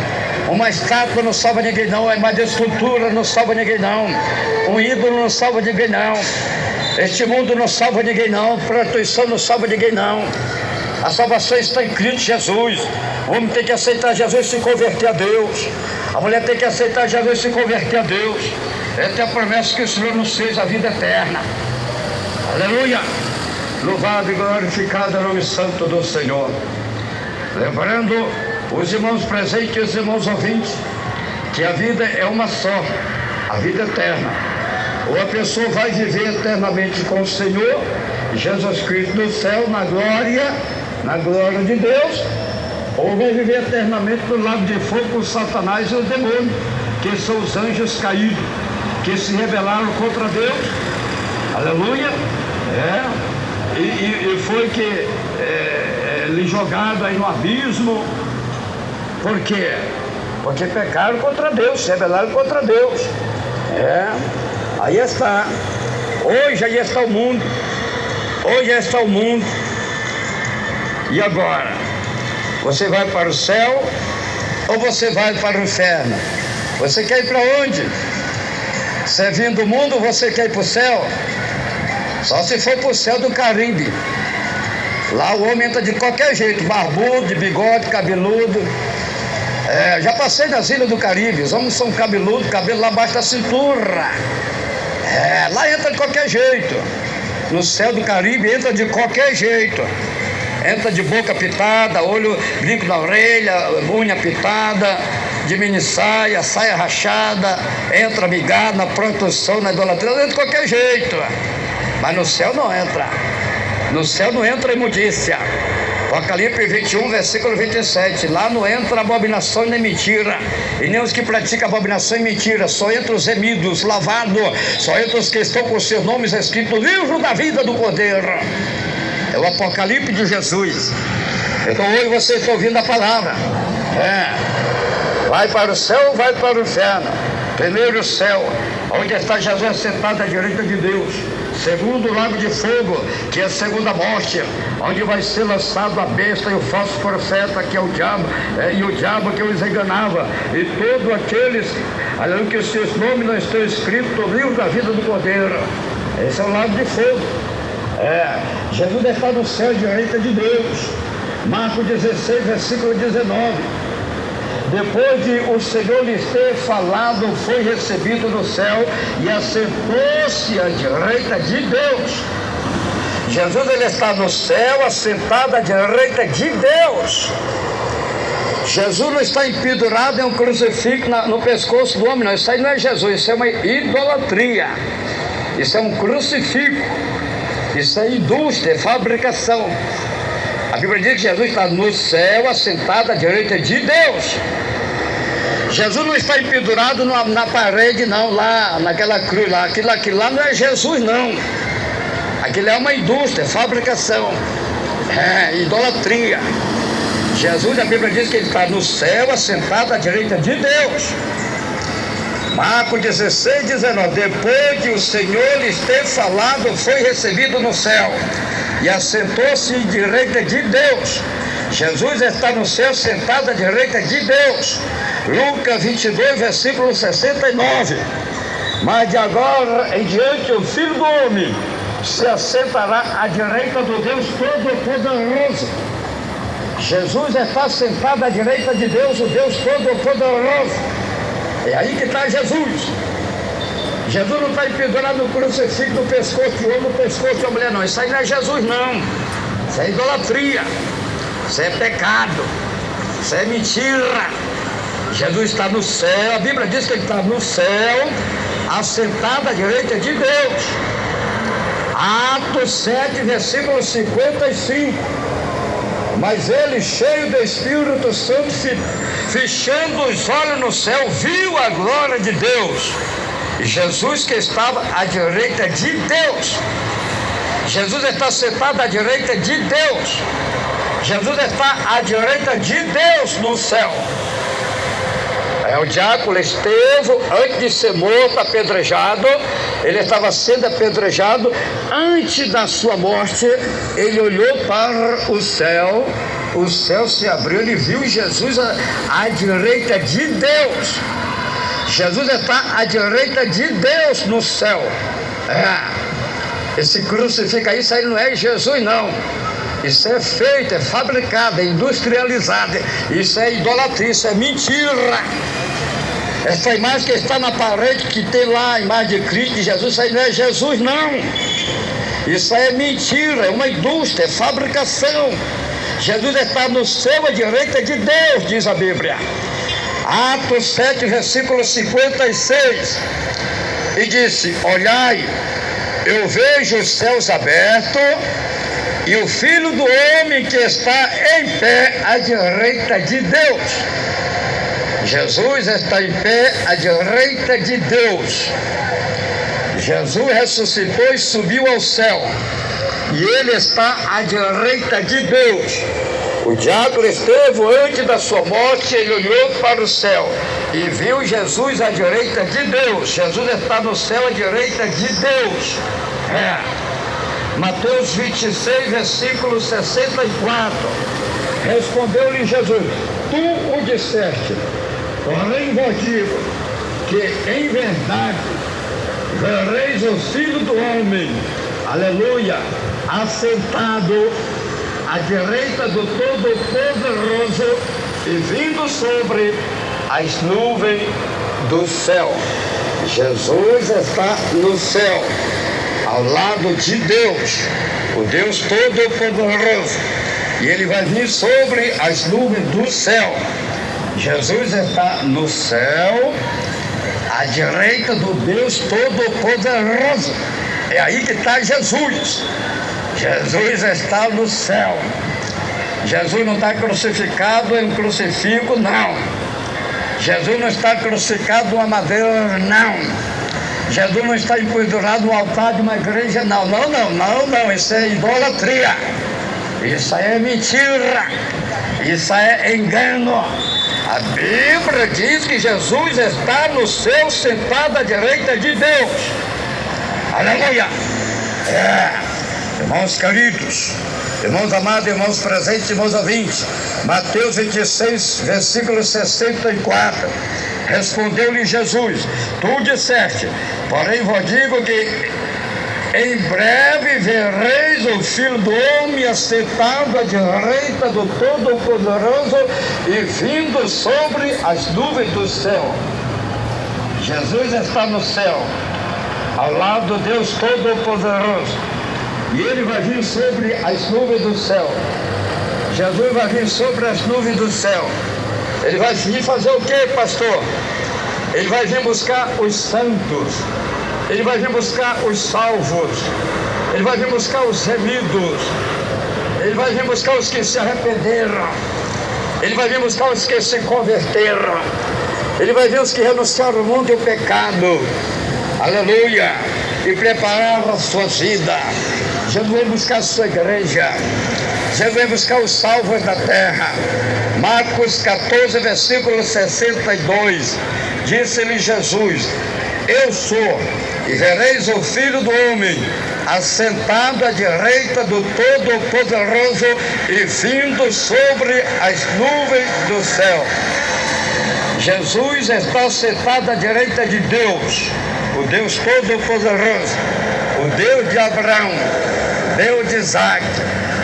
Uma estátua não salva ninguém não. Uma escultura não salva ninguém não. Um ídolo não salva ninguém não. Este mundo não salva ninguém não. A prostituição não salva ninguém não. A salvação está em Cristo Jesus. O homem tem que aceitar Jesus e se converter a Deus. A mulher tem que aceitar Jesus e se converter a Deus. Essa é a promessa que o Senhor nos fez, a vida eterna. Aleluia! Louvado e glorificado é o nome santo do Senhor. Lembrando os irmãos presentes e os irmãos ouvintes que a vida é uma só, a vida eterna. Ou a pessoa vai viver eternamente com o Senhor Jesus Cristo no céu, na glória de Deus, ou vai viver eternamente do lado de fogo com Satanás e os demônios, que são os anjos caídos, que se rebelaram contra Deus. Aleluia! E foi que lhe jogado aí no abismo. Por quê? Porque pecaram contra Deus, se rebelaram contra Deus. Aí está. Hoje aí está o mundo. Hoje aí está o mundo. E agora? Você vai para o céu ou você vai para o inferno? Você quer ir para onde? Você vindo do mundo, você quer ir para o céu? Só se for para o céu do Caribe. Lá o homem entra de qualquer jeito, barbudo, de bigode, cabeludo. Já passei nas ilhas do Caribe, os homens são cabeludos, cabelo lá abaixo da cintura. Lá entra de qualquer jeito. No céu do Caribe entra de qualquer jeito. Entra de boca pitada, olho, brinco na orelha, unha pitada, de mini saia, saia rachada, entra migado na prostituição, na idolatria, entra de qualquer jeito. Mas no céu não entra. No céu não entra imundícia. Apocalipse 21, versículo 27. Lá não entra abominação nem mentira. E nem os que praticam abominação e mentira. Só entra os remidos, lavados. Só entra os que estão com seus nomes escritos no livro da vida do Cordeiro. É o Apocalipse de Jesus. Então hoje você está ouvindo a palavra. Vai para o céu ou vai para o inferno? Primeiro o céu, onde está Jesus sentado à direita de Deus. Segundo, o lago de fogo, que é a segunda morte, onde vai ser lançado a besta e o falso profeta, que é o diabo, e o diabo que os enganava, e todos aqueles, além que os seus nomes não estão escritos no livro da vida do Cordeiro. Esse é o lago de fogo. Jesus está no céu à direita de Deus. Marcos 16, versículo 19. Depois de o Senhor lhes ter falado, foi recebido no céu e assentou-se à direita de Deus. Jesus ele está no céu, assentado à direita de Deus. Jesus não está empedurado em um crucifixo no pescoço do homem, não. Isso aí não é Jesus, isso é uma idolatria. Isso é um crucifixo. Isso é indústria, é fabricação. A Bíblia diz que Jesus está no céu, assentado à direita de Deus. Jesus não está empedurado na parede, não, lá, naquela cruz lá. Aquilo lá não é Jesus, não. Aquilo é uma indústria, fabricação. Idolatria. Jesus, a Bíblia diz que ele está no céu, assentado à direita de Deus. Marcos 16, 19. Depois que o Senhor lhes ter falado, foi recebido no céu e assentou-se à direita de Deus. Jesus está no céu, sentado à direita de Deus. Lucas 22, versículo 69. Mas de agora em diante o Filho do Homem se assentará à direita do Deus Todo-Poderoso. Jesus está sentado à direita de Deus, o Deus Todo-Poderoso. É aí que está Jesus. Jesus não está empedurado no crucifixo no pescoço de homem, no pescoço de uma mulher, não. Isso aí não é Jesus, não. Isso é idolatria. Isso é pecado. Isso é mentira. Jesus está no céu. A Bíblia diz que ele está no céu, assentado à direita de Deus. Atos 7, versículo 55. Mas ele, cheio do Espírito Santo, fechando os olhos no céu, viu a glória de Deus Jesus que estava à direita de Deus. Jesus está sentado à direita de Deus. Jesus está à direita de Deus no céu. O diácono Estevão, antes de ser morto, apedrejado, ele estava sendo apedrejado. Antes da sua morte, ele olhou para o céu se abriu, ele viu Jesus à direita de Deus. Jesus está à direita de Deus no céu. Esse crucifixo aí, isso aí não é Jesus não. Isso é feito, é fabricado, é industrializado. Isso é idolatria, isso é mentira. Essa imagem que está na parede, que tem lá a imagem de Cristo, de Jesus, isso aí não é Jesus não. Isso aí é mentira, é uma indústria, é fabricação. Jesus está no céu à direita de Deus, diz a Bíblia. Atos 7, versículo 56. E disse: olhai, eu vejo os céus abertos e o Filho do Homem que está em pé à direita de Deus. Jesus está em pé à direita de Deus. Jesus ressuscitou e subiu ao céu. E ele está à direita de Deus. O diácono Estevão, antes da sua morte, ele olhou para o céu e viu Jesus à direita de Deus. Jesus está no céu à direita de Deus. Mateus 26, versículo 64. Respondeu-lhe Jesus: tu o disseste, porém vos digo que em verdade vereis o Filho do Homem, aleluia, assentado à direita do Todo-Poderoso e vindo sobre as nuvens do céu. Jesus está no céu, ao lado de Deus, o Deus Todo-Poderoso, e ele vai vir sobre as nuvens do céu. Jesus está no céu, à direita do Deus Todo-Poderoso. É aí que está Jesus. Jesus está no céu. Jesus não está crucificado em um crucifixo, não. Jesus não está crucificado numa madeira, não. Jesus não está empendurado no altar de uma igreja, não. Não. Isso é idolatria. Isso é mentira. Isso é engano. A Bíblia diz que Jesus está no céu, sentado à direita de Deus. Aleluia! Irmãos queridos, irmãos amados, irmãos presentes, irmãos ouvintes, Mateus 26, versículo 64. Respondeu-lhe Jesus: tu disseste, porém vos digo que em breve vereis o Filho do Homem assentado à direita do Todo-Poderoso e vindo sobre as nuvens do céu. Jesus está no céu, ao lado de Deus Todo-Poderoso, e ele vai vir sobre as nuvens do céu. Jesus vai vir sobre as nuvens do céu. Ele vai vir fazer o que, pastor? Ele vai vir buscar os santos. Ele vai vir buscar os salvos. Ele vai vir buscar os remidos. Ele vai vir buscar os que se arrependeram. Ele vai vir buscar os que se converteram. Ele vai vir os que renunciaram ao mundo e ao pecado. Aleluia! E prepararam a sua vida. Jesus vai buscar a sua igreja. Jesus vai buscar os salvos da terra. Marcos 14, versículo 62. Disse-lhe Jesus: eu sou, e vereis o Filho do Homem assentado à direita do Todo-Poderoso e vindo sobre as nuvens do céu. Jesus está sentado à direita de Deus, o Deus Todo-Poderoso, o Deus de Abraão, Deus de Isaac,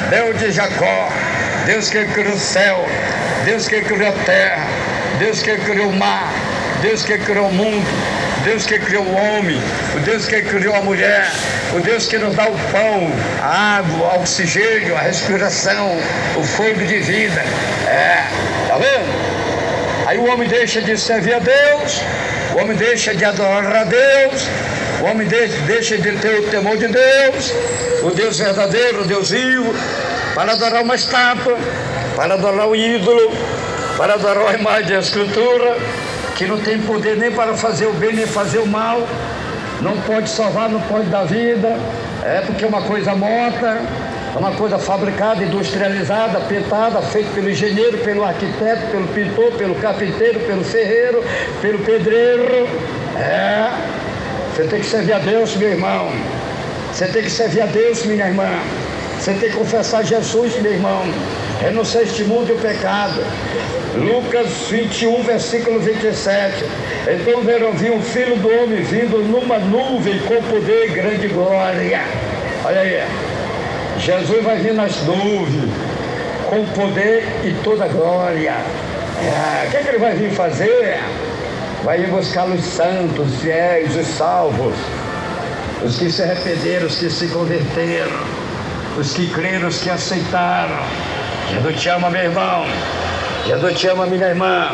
Deus de Jacó, Deus que criou o céu, Deus que criou a terra, Deus que criou o mar, Deus que criou o mundo, Deus que criou o homem, o Deus que criou a mulher, o Deus que nos dá o pão, a água, o oxigênio, a respiração, o fogo de vida. Tá vendo? Aí o homem deixa de servir a Deus, o homem deixa de adorar a Deus, o homem deixa de ter o temor de Deus, o Deus verdadeiro, o Deus vivo, para adorar uma estátua, para adorar o ídolo, para adorar a imagem da escultura, que não tem poder nem para fazer o bem nem fazer o mal, não pode salvar, não pode dar vida, porque é uma coisa morta, é uma coisa fabricada, industrializada, pintada, feita pelo engenheiro, pelo arquiteto, pelo pintor, pelo carpinteiro, pelo ferreiro, pelo pedreiro. Você tem que servir a Deus, meu irmão. Você tem que servir a Deus, minha irmã. Você tem que confessar Jesus, meu irmão. Renunciar este mundo e o pecado. Lucas 21, versículo 27. Então verão vir um filho do homem vindo numa nuvem com poder e grande glória. Olha aí. Jesus vai vir nas nuvens com poder e toda glória. O que ele vai vir fazer? Vai ir buscar os santos, os fiéis, os salvos, os que se arrependeram, os que se converteram, os que creram, os que aceitaram. Jesus te ama, meu irmão. Jesus te ama, minha irmã.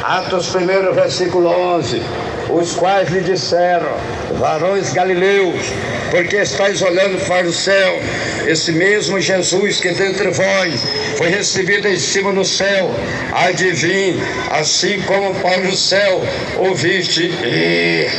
Atos 1, versículo 11. Os quais lhe disseram: varões galileus, porque estáis olhando para o céu? Esse mesmo Jesus que dentre vós foi recebido em cima no céu, há de vir, assim como para o céu ouviste ir.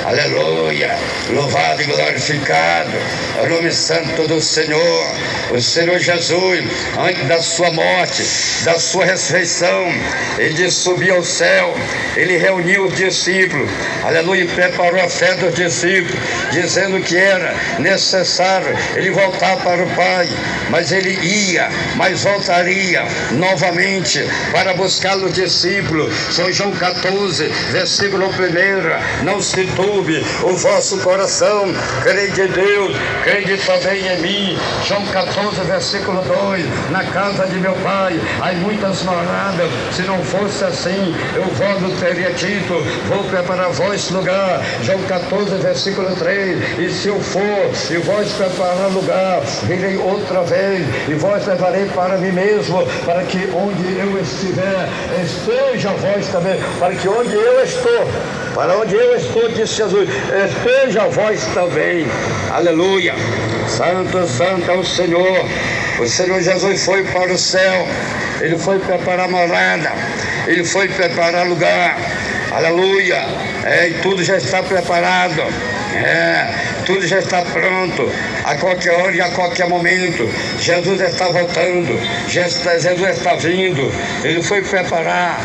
Aleluia, louvado e glorificado é o nome santo do Senhor. O Senhor Jesus, antes da sua morte, da sua ressurreição, ele de subir ao céu, ele reuniu os discípulos, aleluia, e preparou a fé dos discípulos, dizendo que era necessário ele voltar para o Pai, mas ele ia, mas voltaria novamente para buscar os discípulos. São João 14, versículo 1. Não se turbe o vosso coração, crede em Deus, crede também em mim. João 14, versículo 2. Na casa de meu Pai há muitas moradas, se não fosse assim, eu vos teria dito, vou preparar vós lugar. João 14, versículo 3. E se eu for e vós preparar lugar, virei outra vez e vós levarei para mim mesmo, para que onde eu estiver, esteja vós também, para que onde eu estou, para onde eu estou, disse Jesus, esteja vós também. Aleluia. Santo, santo é o Senhor. O Senhor Jesus foi para o céu, ele foi preparar morada, ele foi preparar lugar. Aleluia. E tudo já está preparado. Tudo já está pronto. A qualquer hora e a qualquer momento, Jesus está voltando, Jesus está vindo. Ele foi preparar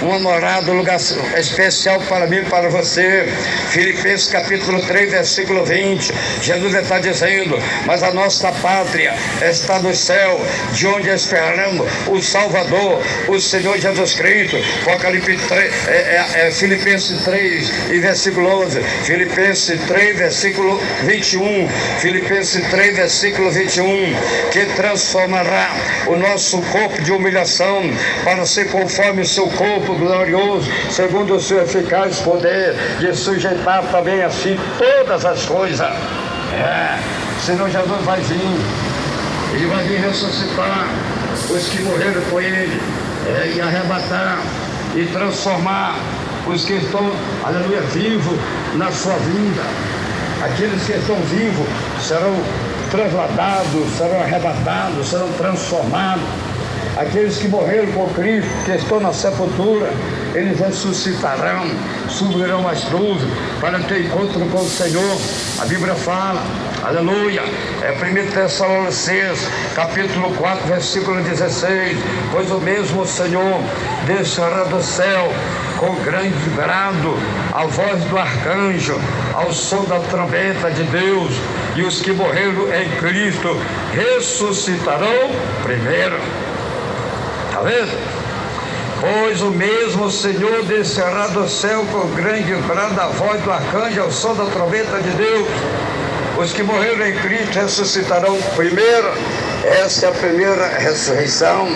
uma morada, um lugar especial para mim e para você. Filipenses capítulo 3, versículo 20. Jesus está dizendo: mas a nossa pátria está no céu, de onde esperamos o Salvador, o Senhor Jesus Cristo. Apocalipse 3, Filipenses 3 e versículo 11. Filipenses 3, versículo 21. Filipenses 3, versículo 21, que transformará o nosso corpo de humilhação para ser conforme o seu corpo glorioso, segundo o seu eficaz poder, de sujeitar também assim todas as coisas. Senão Jesus vai vir, ele vai vir ressuscitar os que morreram com ele, e arrebatar e transformar os que estão, aleluia, vivos na sua vinda. Aqueles que estão vivos serão transladados, serão arrebatados, serão transformados. Aqueles que morreram com Cristo, que estão na sepultura, eles ressuscitarão, subirão as nuvens para ter encontro com o Senhor. A Bíblia fala, aleluia, 1 Tessalonicenses, capítulo 4, versículo 16, pois o mesmo Senhor descerá do céu com grande brado, a voz do arcanjo, ao som da trombeta de Deus, e os que morreram em Cristo ressuscitarão primeiro. Está vendo? Pois o mesmo Senhor descerá do céu com grande brado, a voz do arcanjo, ao som da trombeta de Deus. Os que morreram em Cristo ressuscitarão primeiro. Essa é a primeira ressurreição.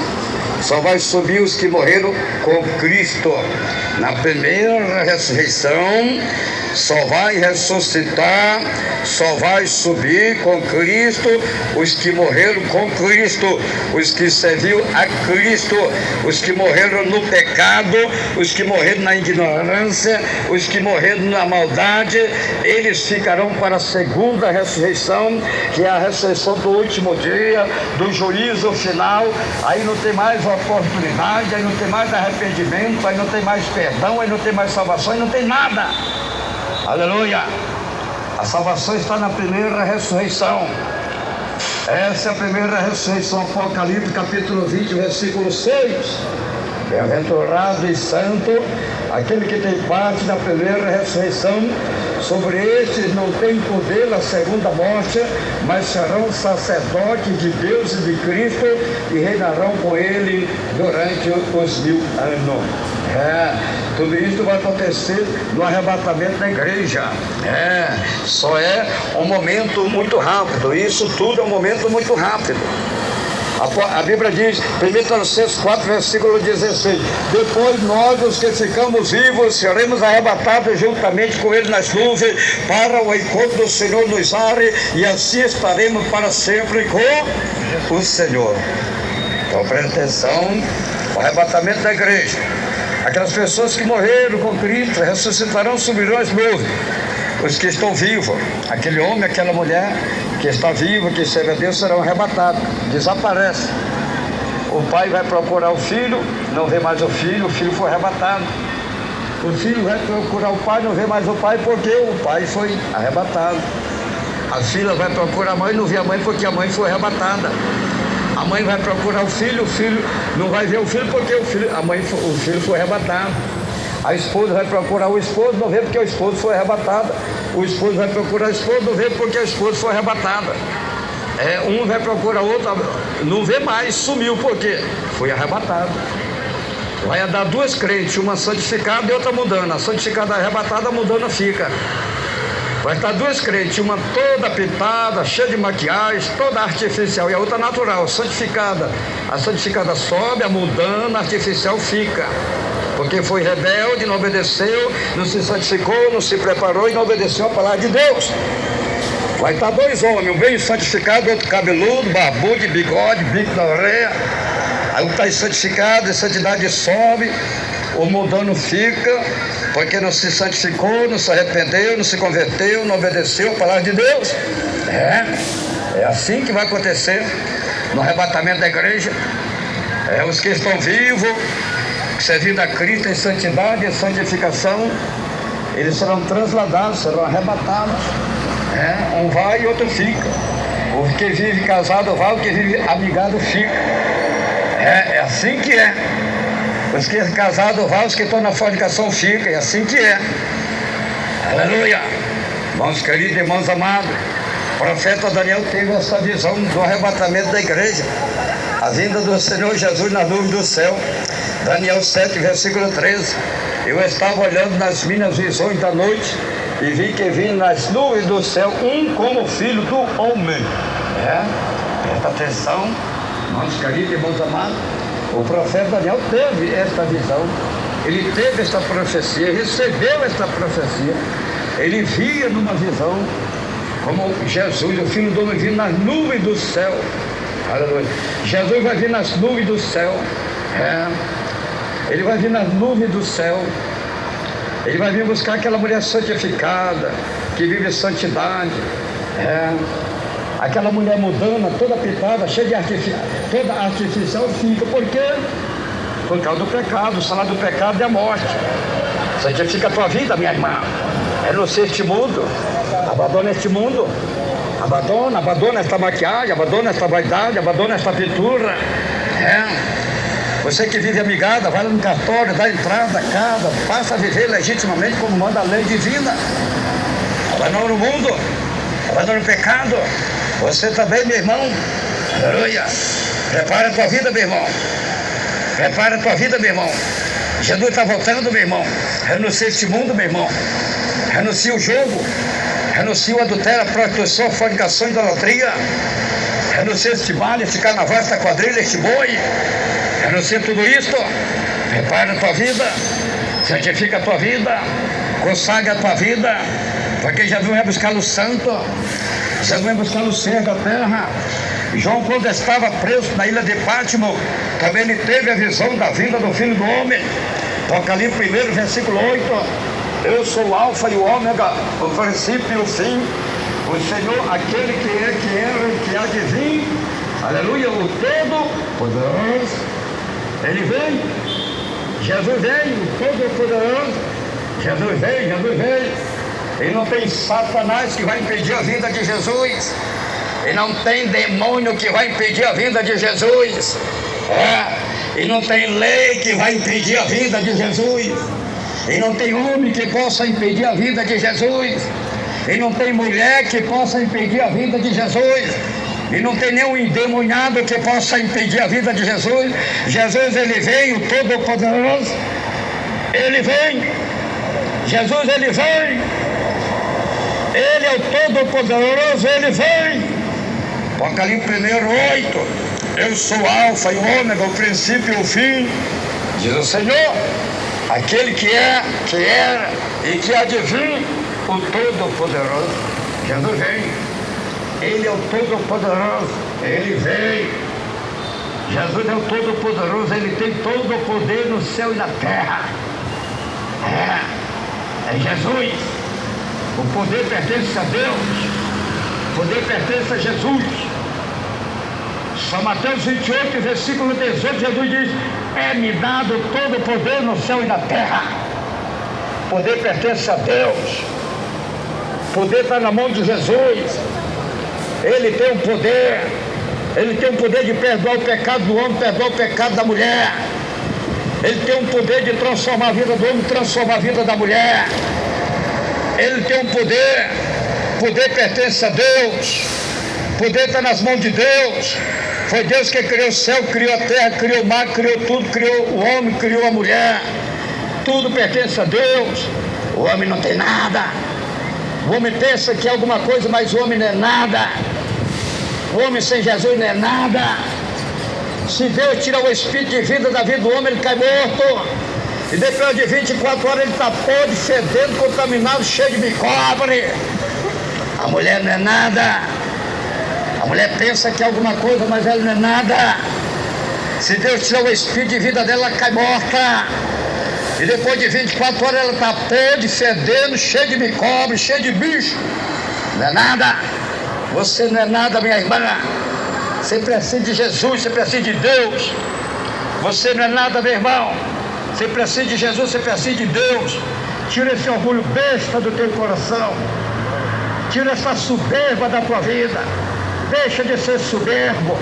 Só vai subir os que morreram com Cristo. Na primeira ressurreição, só vai ressuscitar, só vai subir com Cristo os que morreram com Cristo, os que serviram a Cristo, os que morreram no pecado, os que morreram na ignorância, os que morreram na maldade. Eles ficarão para a segunda ressurreição, que é a ressurreição do último dia, do juízo final. Aí não tem mais oportunidade, aí não tem mais arrependimento, aí não tem mais perdão, aí não tem mais salvação, aí não tem nada. Aleluia! A salvação está na primeira ressurreição. Essa é a primeira ressurreição. Apocalipse capítulo 20, versículo 6. Bem-aventurado e santo aquele que tem parte da primeira ressurreição. Sobre estes não tem poder na segunda morte, mas serão sacerdotes de Deus e de Cristo e reinarão com ele durante os 1000 anos. Tudo isso vai acontecer no arrebatamento da igreja. Só é um momento muito rápido. Isso tudo é um momento muito rápido. A Bíblia diz, 1 Tessalonicenses 4, versículo 16: depois nós, os que ficamos vivos, seremos arrebatados juntamente com ele nas nuvens para o encontro do Senhor nos ares, e assim estaremos para sempre com o Senhor. Então presta atenção, o arrebatamento da igreja. Aquelas pessoas que morreram com Cristo ressuscitarão, subirão às nuvens. Os que estão vivos, aquele homem, aquela mulher que está vivo, que serve a Deus, serão arrebatados, desaparece. O pai vai procurar o filho, não vê mais o filho foi arrebatado. O filho vai procurar o pai, não vê mais o pai, porque o pai foi arrebatado. A filha vai procurar a mãe, não vê a mãe, porque a mãe foi arrebatada. A mãe vai procurar o filho não vai ver o filho, porque o filho foi arrebatado. A esposa vai procurar o esposo, não vê porque o esposo foi arrebatado. O esposo vai procurar a esposa, não vê porque a esposa foi arrebatada. Um vai procurar outro, não vê mais, sumiu, porque foi arrebatado. Vai andar duas crentes, uma santificada e outra mudando. A santificada arrebatada, a mudando fica. Vai estar duas crentes, uma toda pintada, cheia de maquiagem, toda artificial, e a outra natural, santificada. A santificada sobe, a mudando, a artificial fica. Porque foi rebelde, não obedeceu, não se santificou, não se preparou e não obedeceu a palavra de Deus. Vai estar dois homens, um bem santificado, outro cabeludo, barbudo, bigode, bico na orelha. Aí um está santificado, a santidade sobe, o mundano fica, porque não se santificou, não se arrependeu, não se converteu, não obedeceu a palavra de Deus. É assim que vai acontecer no arrebatamento da igreja. Os que estão vivos, servindo a Cristo em santidade e santificação, eles serão transladados, serão arrebatados. Um vai e outro fica. O que vive casado vai, o que vive amigado fica. É assim que é. Os que são casados vão, os que estão na fornicação ficam. É assim que é. Aleluia. Irmãos queridos, irmãos amados, o profeta Daniel teve essa visão do arrebatamento da igreja, a vinda do Senhor Jesus na nuvem do céu. Daniel 7, versículo 13. Eu estava olhando nas minhas visões da noite e vi que vinha nas nuvens do céu um como filho do homem. Presta atenção, irmãos queridos, irmãos amados. O profeta Daniel teve esta visão, ele teve esta profecia, recebeu esta profecia. Ele via numa visão como Jesus, o Filho do Homem, vindo nas nuvens do céu. Aleluia. Jesus vai vir nas nuvens do céu. Ele vai vir nas nuvens do céu. Ele vai vir buscar aquela mulher santificada, que vive santidade. Aquela mulher mudana, toda pintada, cheia de artificial, toda artificial fica. Por quê? Por causa do pecado. O salário do pecado é a morte. Santifica a tua vida, minha irmã. Renuncia este mundo. Abandona este mundo. Abandona esta maquiagem, abandona esta vaidade, abandona esta pintura. Você que vive amigada, vai lá no cartório, dá entrada, casa, passa a viver legitimamente como manda a lei divina. Abandona o mundo, abandona o pecado. Você também, meu irmão. Aleluia. Prepara a tua vida, meu irmão. Prepara a tua vida, meu irmão. Jesus está voltando, meu irmão. Renuncia este mundo, meu irmão. Renuncia o jogo. Renuncia o adultério, a prostituição, a fornicação, a idolatria. Renuncia este baile, este carnaval, esta quadrilha, este boi. Renuncia tudo isto. Prepara a tua vida. Santifica a tua vida. Consagra a tua vida. Porque Jesus vai buscar o santo. Jesus vai buscar o ser da terra. João, quando estava preso na ilha de Pátimo, também ele teve a visão da vinda do Filho do Homem. Apocalipse 1, versículo 8. Eu sou o Alfa e o Ômega, o princípio e o fim, o Senhor, aquele que é, que era e que há de vir. Aleluia, o Todo-Poderoso. Ele vem. Jesus vem, o Todo-Poderoso. Jesus vem. E não tem Satanás que vai impedir a vinda de Jesus. E não tem demônio que vai impedir a vinda de Jesus. E não tem lei que vai impedir a vinda de Jesus. E não tem homem que possa impedir a vinda de Jesus. E não tem mulher que possa impedir a vinda de Jesus. E não tem nenhum endemoniado que possa impedir a vida de Jesus. Jesus, ele vem, o Todo-Poderoso. Ele vem. Jesus, ele vem. Ele é o Todo-Poderoso, ele vem. Apocalipse 1:8. Eu sou o Alfa e o Ômega, o princípio e o fim. Diz o Senhor, aquele que é, que era e que há de vir, o Todo-Poderoso. Jesus vem. Ele é o Todo-Poderoso, ele vem. Jesus é o Todo-Poderoso, ele tem todo o poder no céu e na terra. É Jesus. O poder pertence a Deus, o poder pertence a Jesus. São Mateus 28, versículo 18, Jesus diz: é-me dado todo o poder no céu e na terra. O poder pertence a Deus, o poder está na mão de Jesus. Ele tem o poder, ele tem o poder de perdoar o pecado do homem, perdoar o pecado da mulher. Ele tem o poder de transformar a vida do homem, transformar a vida da mulher. Ele tem o poder pertence a Deus, poder está nas mãos de Deus. Foi Deus que criou o céu, criou a terra, criou o mar, criou tudo, criou o homem, criou a mulher. Tudo pertence a Deus. O homem não tem nada. O homem pensa que é alguma coisa, mas o homem não é nada. O homem sem Jesus não é nada. Se Deus tirar o espírito de vida da vida do homem, ele cai morto. E depois de 24 horas ele está podre, fedendo, contaminado, cheio de micróbio. A mulher não é nada. A mulher pensa que é alguma coisa, mas ela não é nada. Se Deus tirar o espírito de vida dela, ela cai morta. E depois de 24 horas ela está podre, fedendo, cheia de micróbio, cheia de bicho. Não é nada. Você não é nada, minha irmã. Você precisa de Jesus, você precisa de Deus. Você não é nada, meu irmão. Você precisa de Jesus, você precisa de Deus. Tira esse orgulho besta do teu coração. Tira essa soberba da tua vida. Deixa de ser soberbo.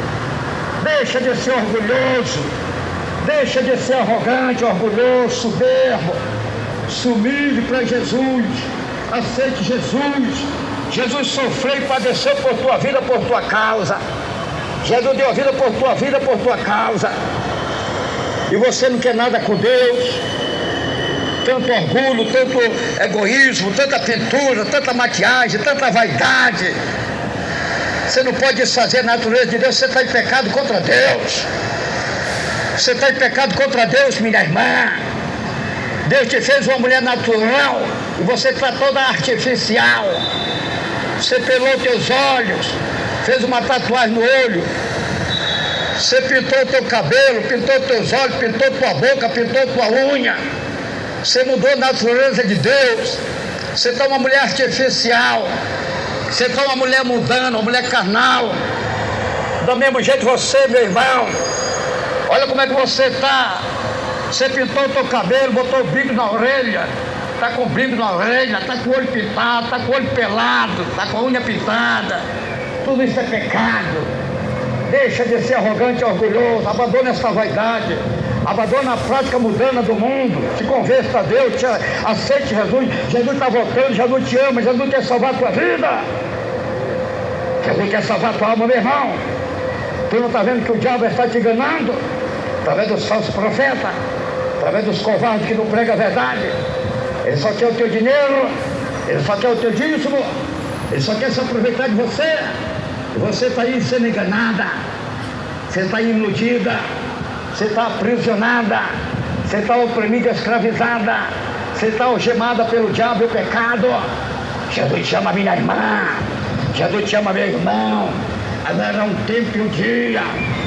Deixa de ser orgulhoso. Deixa de ser arrogante, orgulhoso, soberbo. Se humilhe para Jesus. Aceite Jesus. Jesus sofreu e padeceu por tua vida, por tua causa. Jesus deu a vida por tua vida, por tua causa. E você não quer nada com Deus. Tanto orgulho, tanto egoísmo, tanta pintura, tanta maquiagem, tanta vaidade. Você não pode desfazer a natureza de Deus. Você está em pecado contra Deus. Você está em pecado contra Deus, minha irmã. Deus te fez uma mulher natural e você está toda artificial. Você pelou teus olhos, fez uma tatuagem no olho. Você pintou teu cabelo, pintou teus olhos, pintou tua boca, pintou tua unha. Você mudou a natureza de Deus. Você está uma mulher artificial. Você está uma mulher mundana, uma mulher carnal. Do mesmo jeito você, meu irmão. Olha como é que você está. Você pintou o teu cabelo, botou o brinco na orelha. Está com o brinco na orelha, está com o olho pintado, está com o olho pelado, está com a unha pintada. Tudo isso é pecado. Deixa de ser arrogante e orgulhoso. Abandona essa vaidade. Abandona a prática mundana do mundo. Se converta a Deus, aceite Jesus. Jesus está voltando, Jesus te ama, Jesus quer salvar a tua vida. Jesus quer salvar a tua alma, meu irmão. Tu não está vendo que o diabo está te enganando? Através dos falsos profetas, através dos covardes que não pregam a verdade. Ele só quer o teu dinheiro, ele só quer o teu dízimo, ele só quer se aproveitar de você. E você está aí sendo enganada, você está iludida, você está aprisionada, você está oprimida, escravizada, você está algemada pelo diabo e o pecado. Jesus te chama, minha irmã, Jesus te chama, meu irmão. Haverá um tempo e um dia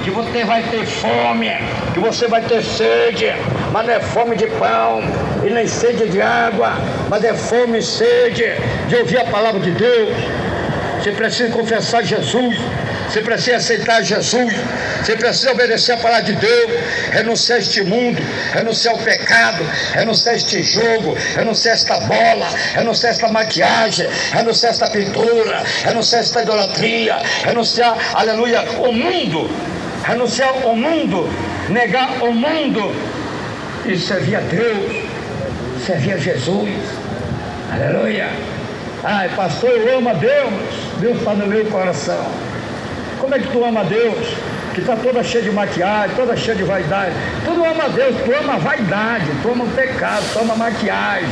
que você vai ter fome, que você vai ter sede, mas não é fome de pão e nem sede de água, mas é fome e sede de ouvir a palavra de Deus. Você precisa confessar Jesus, Você precisa aceitar Jesus. Você precisa obedecer a palavra de Deus. Renunciar a este mundo. Renunciar ao pecado. Renunciar a este jogo. Renunciar a esta bola. Renunciar a esta maquiagem. Renunciar a esta pintura. Renunciar a esta idolatria. Renunciar, aleluia, o mundo. Renunciar ao mundo. Negar o mundo. E servir a Deus. Servir a Jesus. Aleluia. Ai, pastor, eu amo a Deus. Deus está no meu coração. Como é que tu ama a Deus? Que está toda cheia de maquiagem, toda cheia de vaidade. Tu não ama a Deus, tu ama a vaidade, tu ama o pecado, tu ama a maquiagem,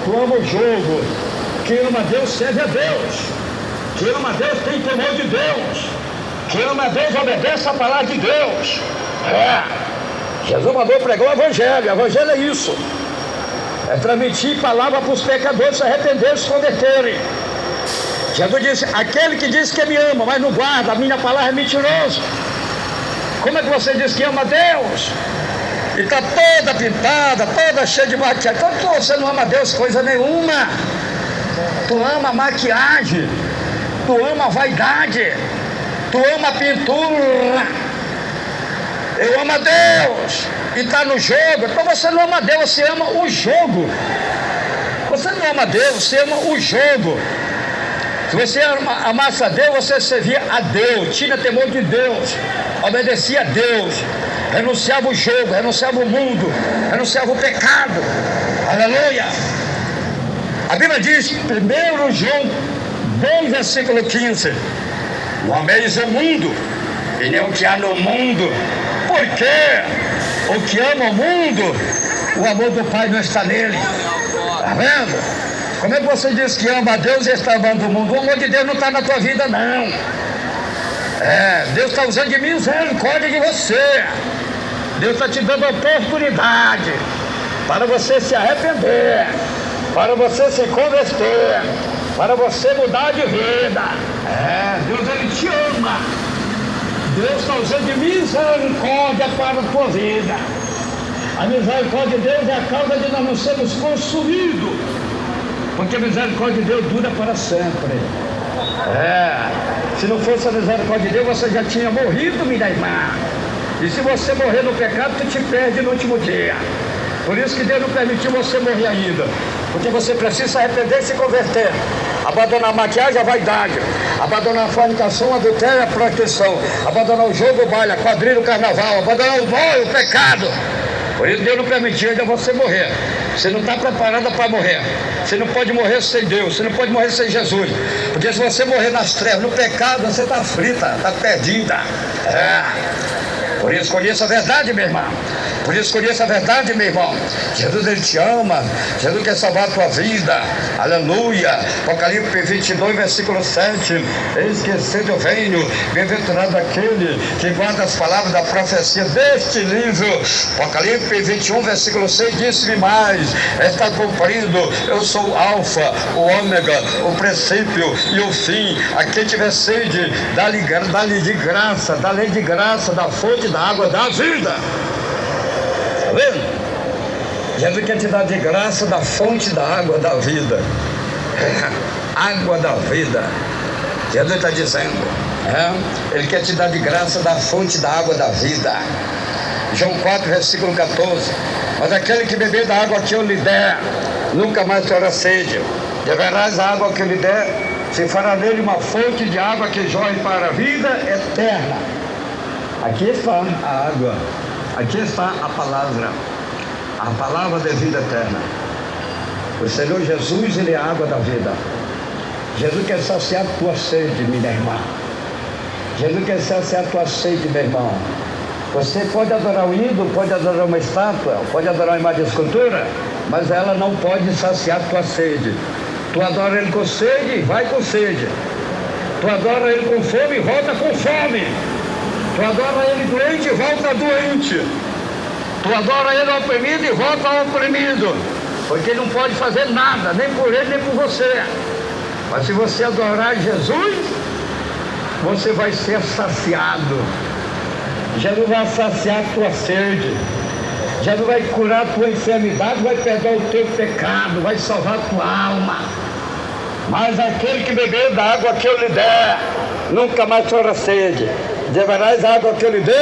tu ama o jogo. Quem ama a Deus serve a Deus. Quem ama a Deus tem temor de Deus. Quem ama a Deus obedece a palavra de Deus. Jesus mandou pregar o Evangelho. O Evangelho é isso. É transmitir palavra para os pecadores se arrependerem e se converterem. Jesus disse: aquele que diz que me ama, mas não guarda, a minha palavra é mentiroso. Como é que você diz que ama a Deus? E está toda pintada, toda cheia de maquiagem. Então você não ama a Deus coisa nenhuma. Tu ama a maquiagem, tu ama a vaidade, tu ama a pintura. Eu amo a Deus. E está no jogo. Então você não ama a Deus, você ama o jogo. Você não ama a Deus, você ama o jogo. Se você amasse a Deus, você servia a Deus, tinha temor de Deus, obedecia a Deus, renunciava o jogo, renunciava o mundo, renunciava o pecado. Aleluia. A Bíblia diz, 1 João 2, versículo 15: não ameis o mundo, e nem o que há no mundo, porque o que ama o mundo, o amor do Pai não está nele. Está vendo? Como é que você diz que ama a Deus e está amando o mundo? O amor de Deus não está na tua vida, não. Deus está usando de misericórdia de você. Deus está te dando oportunidade para você se arrepender, para você se converter, para você mudar de vida. Deus, Ele te ama. Deus está usando de misericórdia para a tua vida. A misericórdia de Deus é a causa de nós não sermos consumidos. Porque a misericórdia de Deus dura para sempre. Se não fosse a misericórdia de Deus, você já tinha morrido, minha irmã. E se você morrer no pecado, tu te perde no último dia. Por isso que Deus não permitiu você morrer ainda. Porque você precisa se arrepender e se converter. Abandonar a maquiagem, a vaidade. Abandonar a fornicação, a adultério, a prostituição. Abandonar o jogo, o baile, a quadrilha, o carnaval. Abandonar o mal, o pecado. Por isso Deus não permitiu ainda você morrer. Você não está preparada para morrer. Você não pode morrer sem Deus. Você não pode morrer sem Jesus. Porque se você morrer nas trevas, no pecado, você está frita, está perdida. Por isso conheça a verdade, meu irmão. Por isso conheça a verdade, meu irmão. Jesus, Ele te ama. Jesus quer salvar a tua vida. Aleluia. Apocalipse 22, versículo 7. Eis que cedo eu venho, bem-aventurado aquele que guarda as palavras da profecia deste livro. Apocalipse 21, versículo 6, disse-me mais: está cumprido, eu sou o alfa, o ômega, o princípio e o fim. A quem tiver sede, dá-lhe de graça, dá-lhe de graça da fonte da água da vida. Está vendo? Jesus quer te dar de graça da fonte da água da vida. Água da vida. Jesus está dizendo. Ele quer te dar de graça da fonte da água da vida. João 4, versículo 14. Mas aquele que beber da água que eu lhe der, nunca mais terá sede. Beberás a água que eu lhe der, se fará nele uma fonte de água que jorre para a vida eterna. Aqui está a água. Aqui está a palavra da vida eterna. O Senhor Jesus, Ele é a água da vida. Jesus quer saciar a tua sede, minha irmã. Jesus quer saciar a tua sede, meu irmão. Você pode adorar um ídolo, pode adorar uma estátua, pode adorar uma imagem de escultura, mas ela não pode saciar a tua sede. Tu adora Ele com sede e vai com sede. Tu adora Ele com fome e volta com fome. Tu adora Ele doente e volta doente. Tu adora Ele oprimido e volta oprimido. Porque Ele não pode fazer nada, nem por Ele, nem por você. Mas se você adorar Jesus, você vai ser saciado. Jesus vai saciar a tua sede. Jesus vai curar a tua enfermidade, vai perdoar o teu pecado, vai salvar a tua alma. Mas aquele que beber da água que eu lhe der, nunca mais terá sede. Beberás a água que eu lhe dê,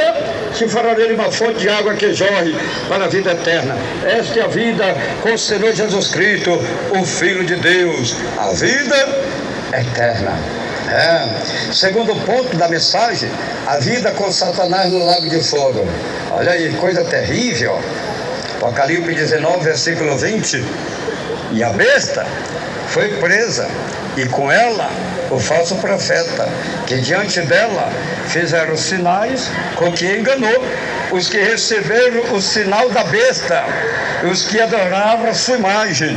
se fará nele uma fonte de água que jorre para a vida eterna. Esta é a vida com o Senhor Jesus Cristo, o Filho de Deus, a vida eterna. Segundo ponto da mensagem, a vida com Satanás no lago de fogo. Olha aí, coisa terrível. Apocalipse 19, versículo 20. E a besta foi presa, e com ela o falso profeta, que diante dela fizeram sinais, com que enganou os que receberam o sinal da besta, os que adoravam a sua imagem.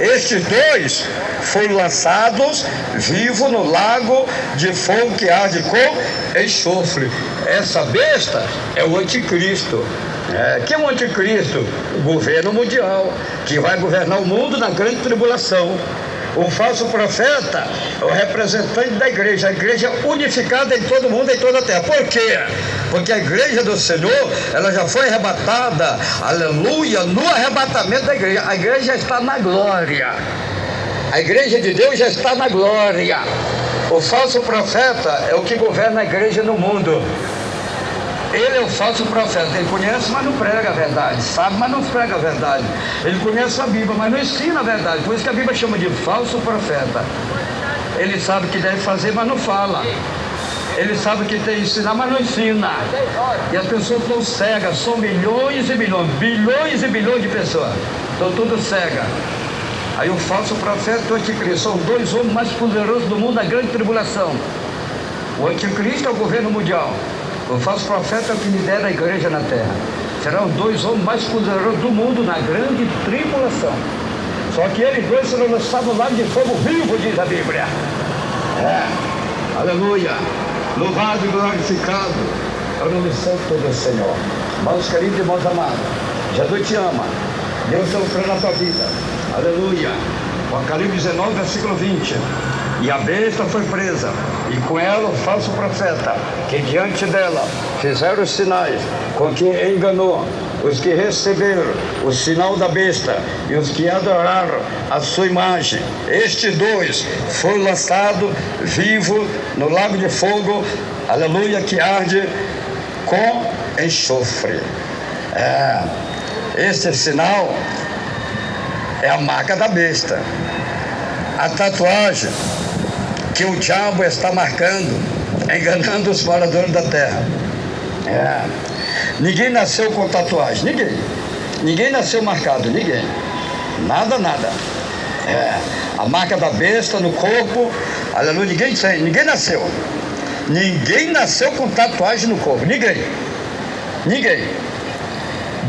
Estes dois foram lançados vivos no lago de fogo que arde com enxofre. Essa besta é o anticristo. Que é o anticristo? O governo mundial, que vai governar o mundo na grande tribulação. O falso profeta é o representante da igreja, a igreja unificada em todo mundo, em toda a terra. Por quê? Porque a igreja do Senhor, ela já foi arrebatada, aleluia, no arrebatamento da igreja. A igreja já está na glória. A igreja de Deus já está na glória. O falso profeta é o que governa a igreja no mundo. Ele é o falso profeta, ele conhece, mas não prega a verdade, sabe, mas não prega a verdade. Ele conhece a Bíblia, mas não ensina a verdade, por isso que a Bíblia chama de falso profeta. Ele sabe o que deve fazer, mas não fala. Ele sabe o que tem que ensinar, mas não ensina. E as pessoas estão cegas, são milhões e milhões, bilhões e bilhões de pessoas, estão tudo cegas. Aí o falso profeta e o anticristo são dois homens mais poderosos do mundo na grande tribulação. O anticristo é o governo mundial. O falso profeta é o que lidera a igreja na terra. Serão dois homens mais poderosos do mundo na grande tribulação. Só que eles dois serão lançados no lago de fogo vivo, diz a Bíblia. Aleluia. Louvado e glorificado é o nome santo do Senhor. Irmãos queridos e irmãos amados, Jesus te ama. Deus sofreu na tua vida. Aleluia. Apocalipse 19, versículo 20. E a besta foi presa, e com ela o falso profeta, que diante dela fizeram os sinais, com que enganou os que receberam o sinal da besta e os que adoraram a sua imagem. Estes dois foram lançados vivos no lago de fogo, aleluia, que arde com enxofre. Esse sinal é a marca da besta. A tatuagem que o diabo está marcando, enganando os moradores da terra. Ninguém nasceu com tatuagem, ninguém nasceu marcado, ninguém, nada. A marca da besta no corpo, aleluia, ninguém nasceu com tatuagem no corpo, ninguém.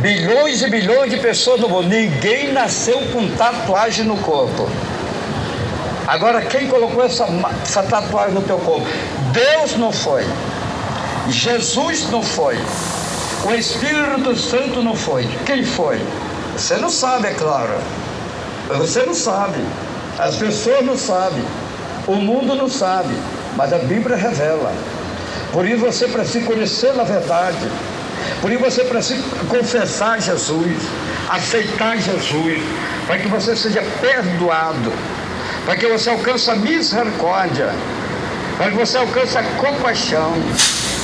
Bilhões e bilhões de pessoas no mundo, ninguém nasceu com tatuagem no corpo. Agora, quem colocou essa tatuagem no teu corpo? Deus não foi, Jesus não foi, o Espírito Santo não foi. Quem foi? Você não sabe, é claro. Você não sabe, as pessoas não sabem, o mundo não sabe, mas a Bíblia revela. Por isso você precisa conhecer a verdade. Por isso você precisa confessar Jesus, aceitar Jesus, para que você seja perdoado, para que você alcance a misericórdia, para que você alcance a compaixão.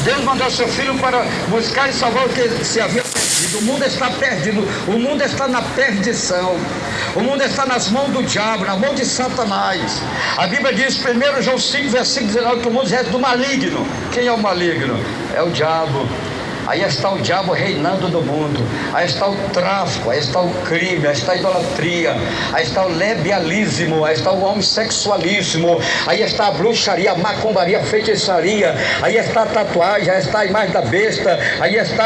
Deus mandou seu Filho para buscar e salvar o que se havia perdido. O mundo está perdido, o mundo está na perdição, o mundo está nas mãos do diabo, na mão de Satanás. A Bíblia diz, 1 João 5, versículo 19, que o mundo é do maligno. Quem é o maligno? É o diabo. Aí está o diabo reinando no mundo, aí está o tráfico, aí está o crime, aí está a idolatria, aí está o lebialismo, aí está o homossexualismo, aí está a bruxaria, a macumbaria, a feitiçaria, aí está a tatuagem, aí está a imagem da besta, aí está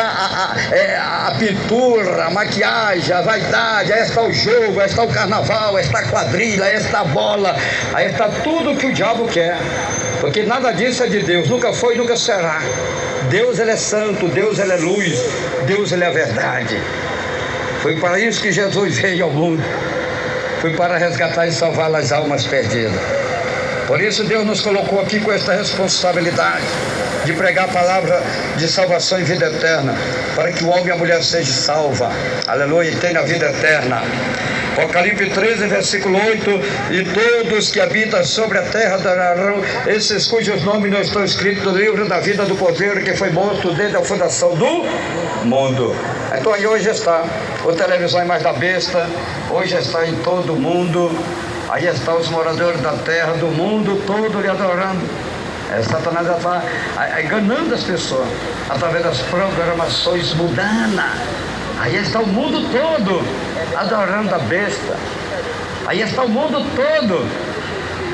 a pintura, a maquiagem, a vaidade, aí está o jogo, aí está o carnaval, aí está a quadrilha, aí está a bola, aí está tudo que o diabo quer, porque nada disso é de Deus, nunca foi e nunca será. Deus, ele é santo, Deus, ele é luz, Deus, ele é a verdade. Foi para isso que Jesus veio ao mundo, foi para resgatar e salvar as almas perdidas. Por isso Deus nos colocou aqui com esta responsabilidade de pregar a palavra de salvação e vida eterna, para que o homem e a mulher sejam salvos, aleluia, e tenham a vida eterna. Apocalipse 13, versículo 8: e todos que habitam sobre a terra adorarão esses cujos nomes não estão escritos no livro da vida do Cordeiro que foi morto desde a fundação do mundo. Então aí hoje está o televisão Imagem da Besta, hoje está em todo o mundo. Aí estão os moradores da terra, do mundo todo lhe adorando. Satanás já está enganando as pessoas através das programações mundanas. Aí está o mundo todo adorando a besta. Aí está o mundo todo.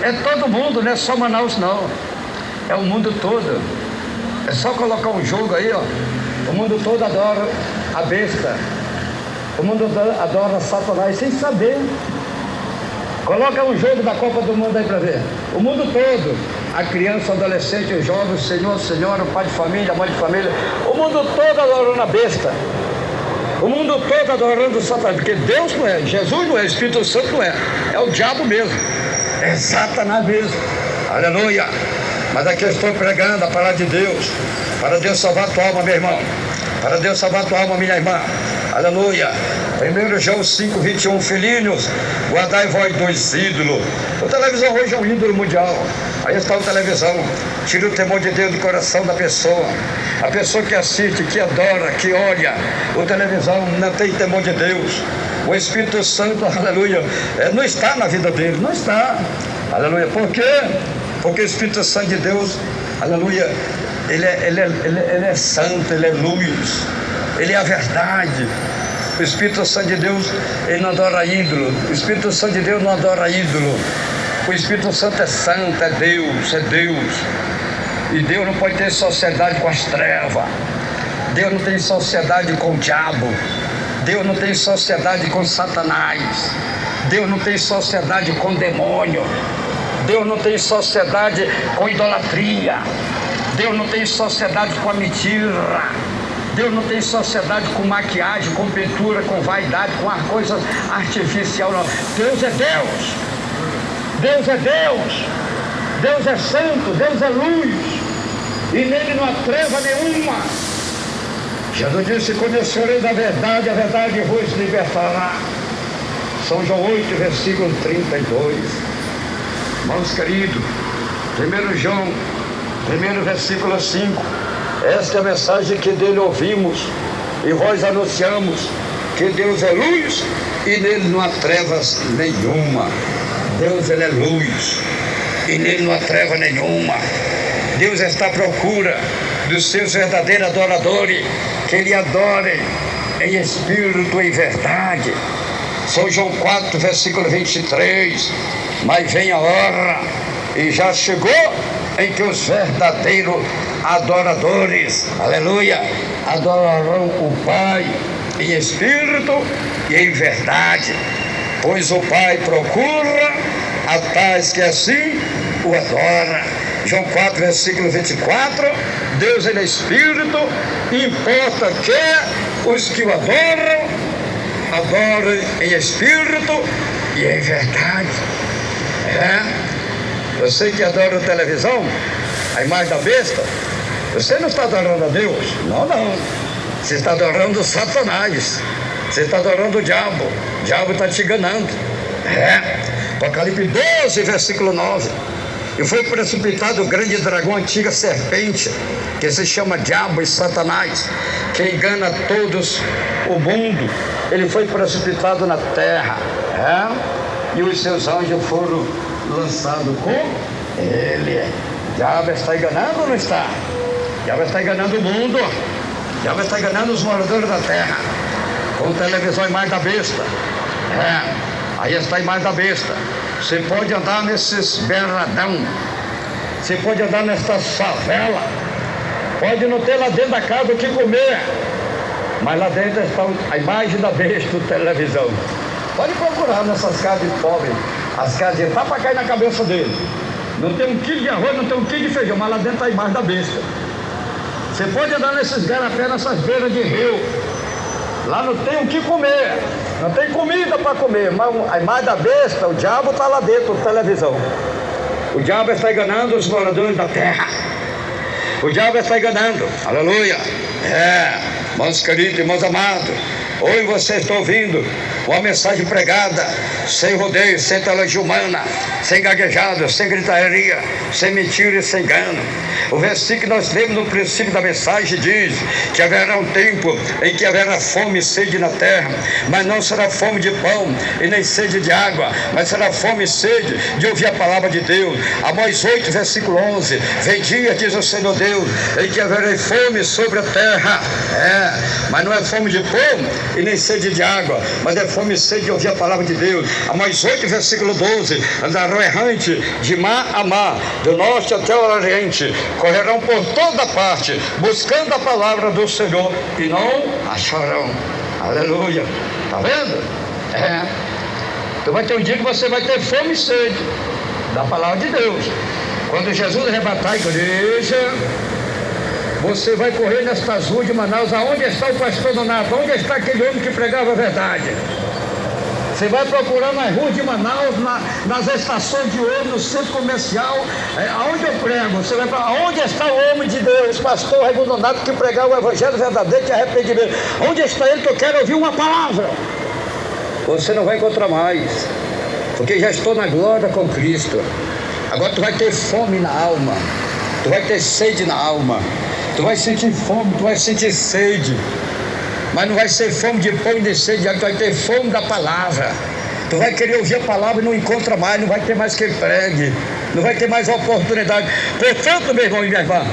É todo mundo, não é só Manaus não. É o mundo todo. É só colocar um jogo aí, ó. O mundo todo adora a besta. O mundo adora Satanás sem saber. Coloca um jogo da Copa do Mundo aí para ver. O mundo todo, a criança, o adolescente, o jovem, o senhor, a senhora, o pai de família, a mãe de família, o mundo todo adorando a besta. O mundo todo adorando Satanás, porque Deus não é, Jesus não é, Espírito Santo não é, é o diabo mesmo, é Satanás mesmo. Aleluia. Mas aqui eu estou pregando a palavra de Deus, para Deus salvar a tua alma, meu irmão, para Deus salvar a tua alma, minha irmã. Aleluia. 1 João 5, 21, filhinhos, guardai vós dois ídolos. A televisão hoje é um ídolo mundial. Aí está a televisão, tira o temor de Deus do coração da pessoa. A pessoa que assiste, que adora, que olha a televisão, não tem temor de Deus. O Espírito Santo, aleluia, não está na vida dele, não está. Aleluia. Por quê? Porque o Espírito Santo de Deus, aleluia, ele é santo, ele é luz, ele é a verdade. O Espírito Santo de Deus, ele não adora ídolo. O Espírito Santo de Deus não adora ídolo. O Espírito Santo é santo, é Deus, é Deus. E Deus não pode ter sociedade com as trevas. Deus não tem sociedade com o diabo. Deus não tem sociedade com Satanás. Deus não tem sociedade com demônio. Deus não tem sociedade com idolatria. Deus não tem sociedade com a mentira. Deus não tem sociedade com maquiagem, com pintura, com vaidade, com as coisas artificiais, não. Deus é Deus. Deus é Deus. Deus é santo, Deus é luz. E nele não há treva nenhuma. Jesus disse: conhecereis a verdade vos libertará. São João 8, versículo 32. Irmãos queridos, 1 João, 1 versículo 5. Esta é a mensagem que dele ouvimos e vós anunciamos, que Deus é luz e nele não há trevas nenhuma. Deus, ele é luz e nele não há treva nenhuma. Deus está à procura dos seus verdadeiros adoradores, que ele adore em espírito e verdade. São João 4, versículo 23. Mas vem a hora, e já chegou, em que os verdadeiros adoradores, aleluia, adorarão o Pai em espírito e em verdade, pois o Pai procura a tais que assim o adora. João 4, versículo 24. Deus, ele é espírito, e importa que os que o adoram, adorem em espírito e em verdade. Você que adora televisão, a imagem da besta, você não está adorando a Deus. Não. Você está adorando Satanás. Você está adorando o diabo. O diabo está te enganando. Apocalipse 12, versículo 9. E foi precipitado o grande dragão, a antiga serpente, que se chama Diabo e Satanás, que engana todos o mundo. Ele foi precipitado na terra. E os seus anjos foram lançados com ele. O diabo está enganando ou não está? O diabo está enganando o mundo. O diabo está enganando os moradores da terra. Com televisão, imagem da besta. Aí está a imagem da besta. Você pode andar nesses berradão. Você pode andar nesta favela. Pode não ter lá dentro da casa o que comer. Mas lá dentro está a imagem da besta, a televisão. Pode procurar nessas casas de pobre. As casas de tá para cair na cabeça dele. Não tem um quilo de arroz, não tem um quilo de feijão, mas lá dentro está a imagem da besta. Você pode andar nesses garapés, nessas beiras de rio. Lá não tem o que comer. Não tem comida para comer. Mas a imagem da besta, o diabo está lá dentro da televisão. O diabo está enganando os moradores da terra. O diabo está enganando. Aleluia. Irmãos queridos, irmãos amados, Hoje você está ouvindo uma mensagem pregada, sem rodeio, sem teologia humana, sem gaguejada, sem gritaria, sem mentira e sem engano. O versículo que nós lemos no princípio da mensagem diz que haverá um tempo em que haverá fome e sede na terra, mas não será fome de pão e nem sede de água, mas será fome e sede de ouvir a palavra de Deus. Amós 8, versículo 11, vem dia, diz o Senhor Deus, em que haverá fome sobre a terra, mas não é fome de pão e nem sede de água, mas é fome e sede de ouvir a palavra de Deus. Amós 8, versículo 12, andarão errante de mar a mar, do norte até o oriente, correrão por toda parte, buscando a palavra do Senhor, e não acharão. Aleluia. Está vendo? Então vai ter um dia que você vai ter fome e sede da palavra de Deus. Quando Jesus arrebatar a igreja, você vai correr nestas ruas de Manaus. Aonde está o pastor Donato? Onde está aquele homem que pregava a verdade? Você vai procurar nas ruas de Manaus, nas estações de ônibus, no centro comercial, aonde eu prego. Você vai para aonde está o homem de Deus, pastor Raimundo Donato, que pregava o evangelho verdadeiro de arrependimento. Onde está ele, que eu quero ouvir uma palavra? Você não vai encontrar mais, porque já estou na glória com Cristo. Agora tu vai ter fome na alma, tu vai ter sede na alma, tu vai sentir fome, tu vai sentir sede. Mas não vai ser fome de pão e de sede, tu vai ter fome da palavra. Tu vai querer ouvir a palavra e não encontra mais, não vai ter mais quem pregue, não vai ter mais oportunidade. Portanto, meu irmão e minha irmã,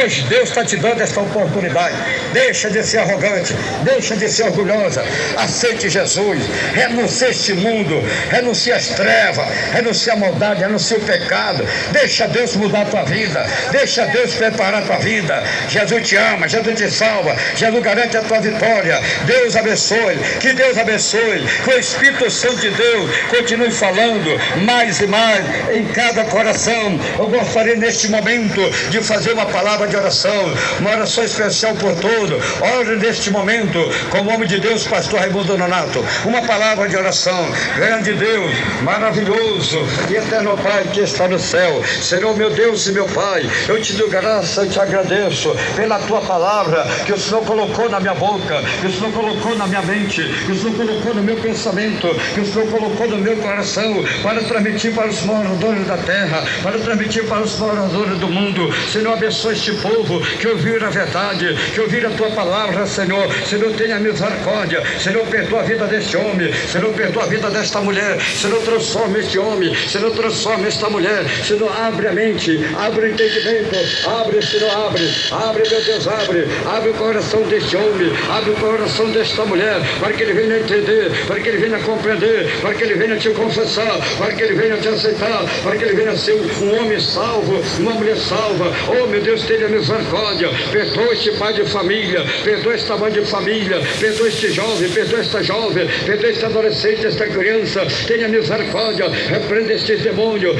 hoje Deus está te dando esta oportunidade. Deixa de ser arrogante, deixa de ser orgulhosa, aceite Jesus, renuncie a este mundo, renuncie às trevas, renuncie à maldade, renuncie ao pecado. Deixa Deus mudar a tua vida, deixa Deus preparar a tua vida. Jesus te ama, Jesus te salva, Jesus garante a tua vitória. Deus abençoe, que Deus abençoe, que o Espírito Santo de Deus continue falando mais e mais em cada coração. Eu gostaria neste momento de fazer uma palavra de oração, uma oração especial por todos. Ore neste momento com o homem de Deus, pastor Raimundo Donato, uma palavra de oração. Grande Deus, maravilhoso e eterno Pai que está no céu, Senhor meu Deus e meu Pai, eu te dou graça, eu te agradeço pela tua palavra que o Senhor colocou na minha boca, que o Senhor colocou na minha mente, que o Senhor colocou no meu pensamento, que o Senhor colocou no meu coração, para transmitir para os moradores da terra, para transmitir para os moradores do mundo. Senhor, abençoe este povo que ouviram a verdade, que ouviram a tua palavra, Senhor. Senhor, tenha misericórdia. Senhor, perdoa a vida deste homem. Senhor, perdoa a vida desta mulher. Senhor, transforma este homem. Senhor, transforma esta mulher. Senhor, abre a mente, abre o entendimento. Abre, Senhor, abre, meu Deus, abre o coração deste homem, abre o coração desta mulher, para que ele venha entender, para que ele venha compreender, para que ele venha te confessar, para que ele venha te aceitar, para que ele venha ser um homem salvo, uma mulher salva. Oh, meu Deus, tenha misericórdia. Perdoa este pai de família, perdoa esta mãe de família, perdoa este jovem, perdoa esta jovem, perdoa este adolescente, esta criança. Tenha misericórdia. Repreenda estes demônios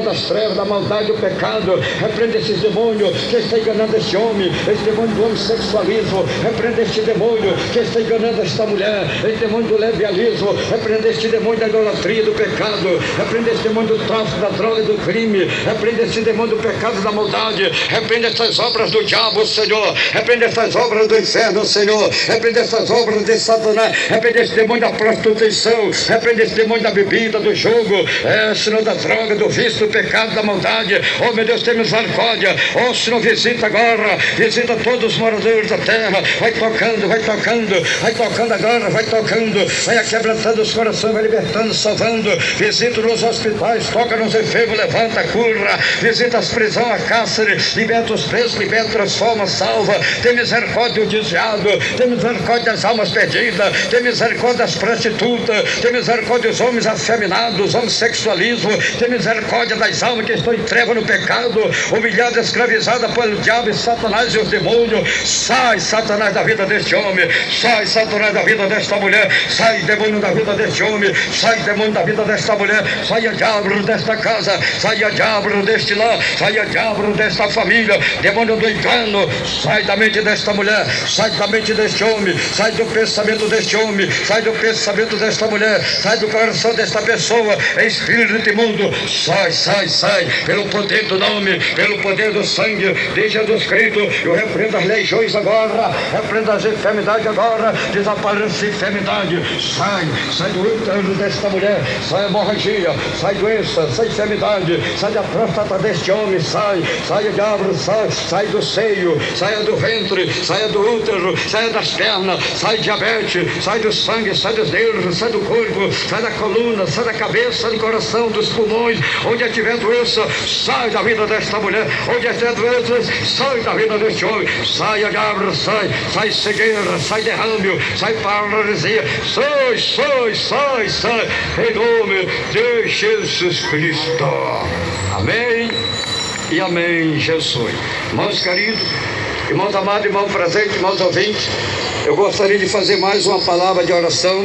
das trevas, da maldade, do pecado. Repreenda esses demônios que está enganando este homem, esse demônio do homossexualismo. Repreenda este demônio que está enganando esta mulher, esse demônio do levialismo. Repreenda este demônio da idolatria, do pecado. Repreenda este demônio do tráfico, da droga e do crime. Repreenda este demônio do pecado, da maldade. Repreenda estas obras do diabo, Senhor. Repreenda estas obras do inferno, Senhor. Repreenda estas obras de Satanás. Repreenda este demônio da prostituição. Repreenda este demônio da bebida, do jogo, Senhor, da droga, do vício, do pecado, da maldade. Oh, meu Deus, tem misericórdia. Oh, Senhor, visita agora. Visita todos os moradores da terra. Vai tocando, vai tocando. Vai tocando agora, vai tocando. Vai quebrantando os corações, vai libertando, salvando. Visita nos hospitais, toca nos enfermos, levanta, cura. Visita as prisões, a cárcere. Liberta os presos, liberta, transforma, salva. Tem misericórdia do desviado. Tem misericórdia das almas perdidas. Tem misericórdia das prostitutas. Tem misericórdia dos homens afeminados, homossexualismo. Tem misericórdia das almas que estão em treva no pecado, humilhadas, escravizadas pelo diabo e Satanás e os demônios. Sai, Satanás, da vida deste homem. Sai, Satanás, da vida desta mulher. Sai, demônio, da vida deste homem. Sai, demônio, da vida desta mulher. Sai, diabo, desta casa. saia diabo deste lar, saia diabo desta família, demônio do engano, sai da mente desta mulher, sai da mente deste homem, sai do pensamento deste homem, sai do pensamento desta mulher, sai do coração desta pessoa, espírito imundo, sai, pelo poder do nome, pelo poder do sangue de Jesus Cristo. Eu repreendo as legiões agora, repreendo as enfermidades agora, desaparece a enfermidade, sai do útero desta mulher, sai hemorragia, sai doença, sai enfermidade, sai da próstata deste homem, sai diabo, sai do seio, saia do ventre, saia do útero, saia das pernas, sai diabetes, sai do sangue, sai dos nervos, sai do corpo, sai da coluna, sai da cabeça, sai do coração, dos pulmões, onde tiver doença, sai da vida desta mulher, onde tiver doença, sai da vida deste homem, sai diabo, sai cegueira, sai derrame, sai paralisia, sai, em nome de Jesus Cristo. Amém e amém, Jesus. Irmãos queridos, irmãos amados, irmãos presentes, irmãos ouvintes, eu gostaria de fazer mais uma palavra de oração,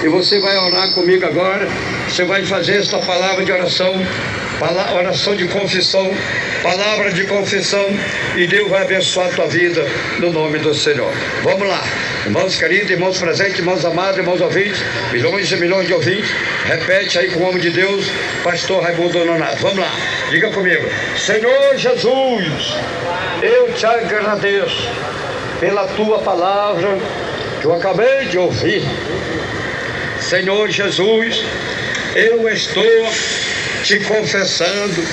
e você vai orar comigo agora. Você vai fazer esta palavra de oração, oração de confissão, palavra de confissão, e Deus vai abençoar a tua vida no nome do Senhor. Vamos lá, irmãos queridos, irmãos presentes, irmãos amados, irmãos ouvintes, milhões e milhões de ouvintes, repete aí com o homem de Deus, pastor Raimundo Nonato. Vamos lá, diga comigo: Senhor Jesus, eu te agradeço pela tua palavra que eu acabei de ouvir. Senhor Jesus, eu estou te confessando,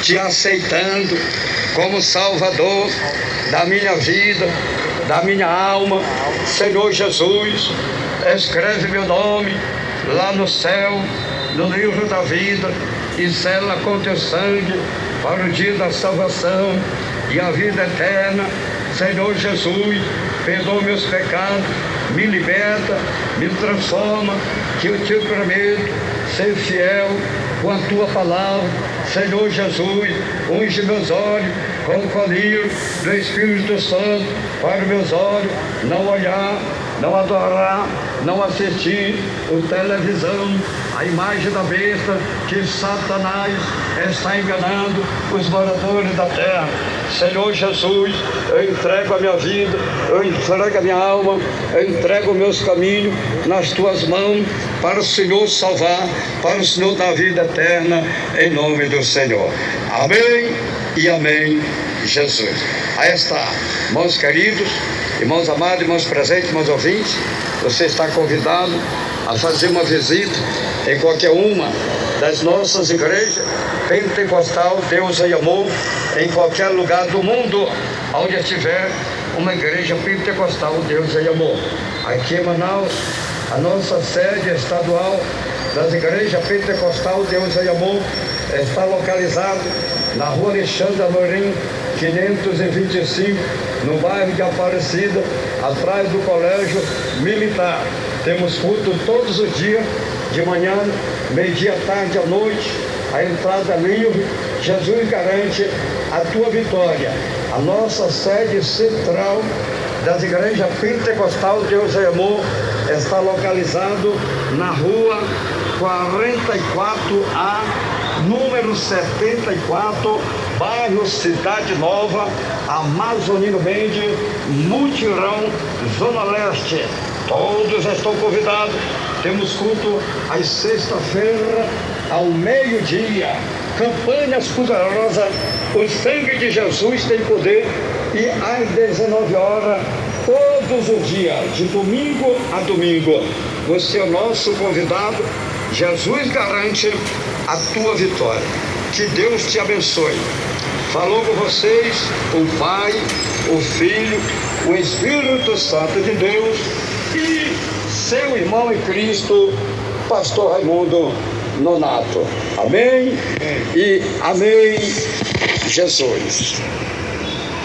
te aceitando como Salvador da minha vida, da minha alma. Senhor Jesus, escreve meu nome lá no céu, no livro da vida, e sela com teu sangue para o dia da salvação e a vida eterna. Senhor Jesus, perdoa meus pecados, me liberta, me transforma, que eu te prometo ser fiel com a tua palavra. Senhor Jesus, unge meus olhos com o colírio do Espírito Santo para meus olhos não olhar, não adorar, não assistir o televisão, a imagem da besta, que Satanás está enganando os moradores da terra. Senhor Jesus, eu entrego a minha vida, eu entrego a minha alma, eu entrego os meus caminhos nas tuas mãos, para o Senhor salvar, para o Senhor dar vida eterna, em nome do Senhor. Amém e amém, Jesus. Aí está, irmãos queridos, irmãos amados, irmãos presentes, irmãos ouvintes, você está convidado a fazer uma visita em qualquer uma das nossas igrejas pentecostal Deus e Amor, em qualquer lugar do mundo onde estiver uma igreja pentecostal Deus e Amor. Aqui em Manaus, a nossa sede estadual das igrejas pentecostal Deus e Amor está localizada na rua Alexandre Amorim 525, no bairro de Aparecida, atrás do Colégio Militar. Temos culto todos os dias, de manhã, meio-dia, tarde, à noite. A entrada livre. Jesus garante a tua vitória. A nossa sede central das igrejas pentecostal Deus e Amor está localizado na rua 44A, número 74, bairro Cidade Nova, Amazonino Mendes, Mutirão, Zona Leste. Todos estão convidados. Temos culto às sexta-feira, ao meio-dia. Campanhas poderosas, o sangue de Jesus tem poder, e às 19 horas, todos os dias, de domingo a domingo. Você é o nosso convidado. Jesus garante a tua vitória. Que Deus te abençoe. Falou com vocês o Pai, o Filho, o Espírito Santo de Deus e seu irmão em Cristo, pastor Raimundo Nonato. Amém e amém, Jesus.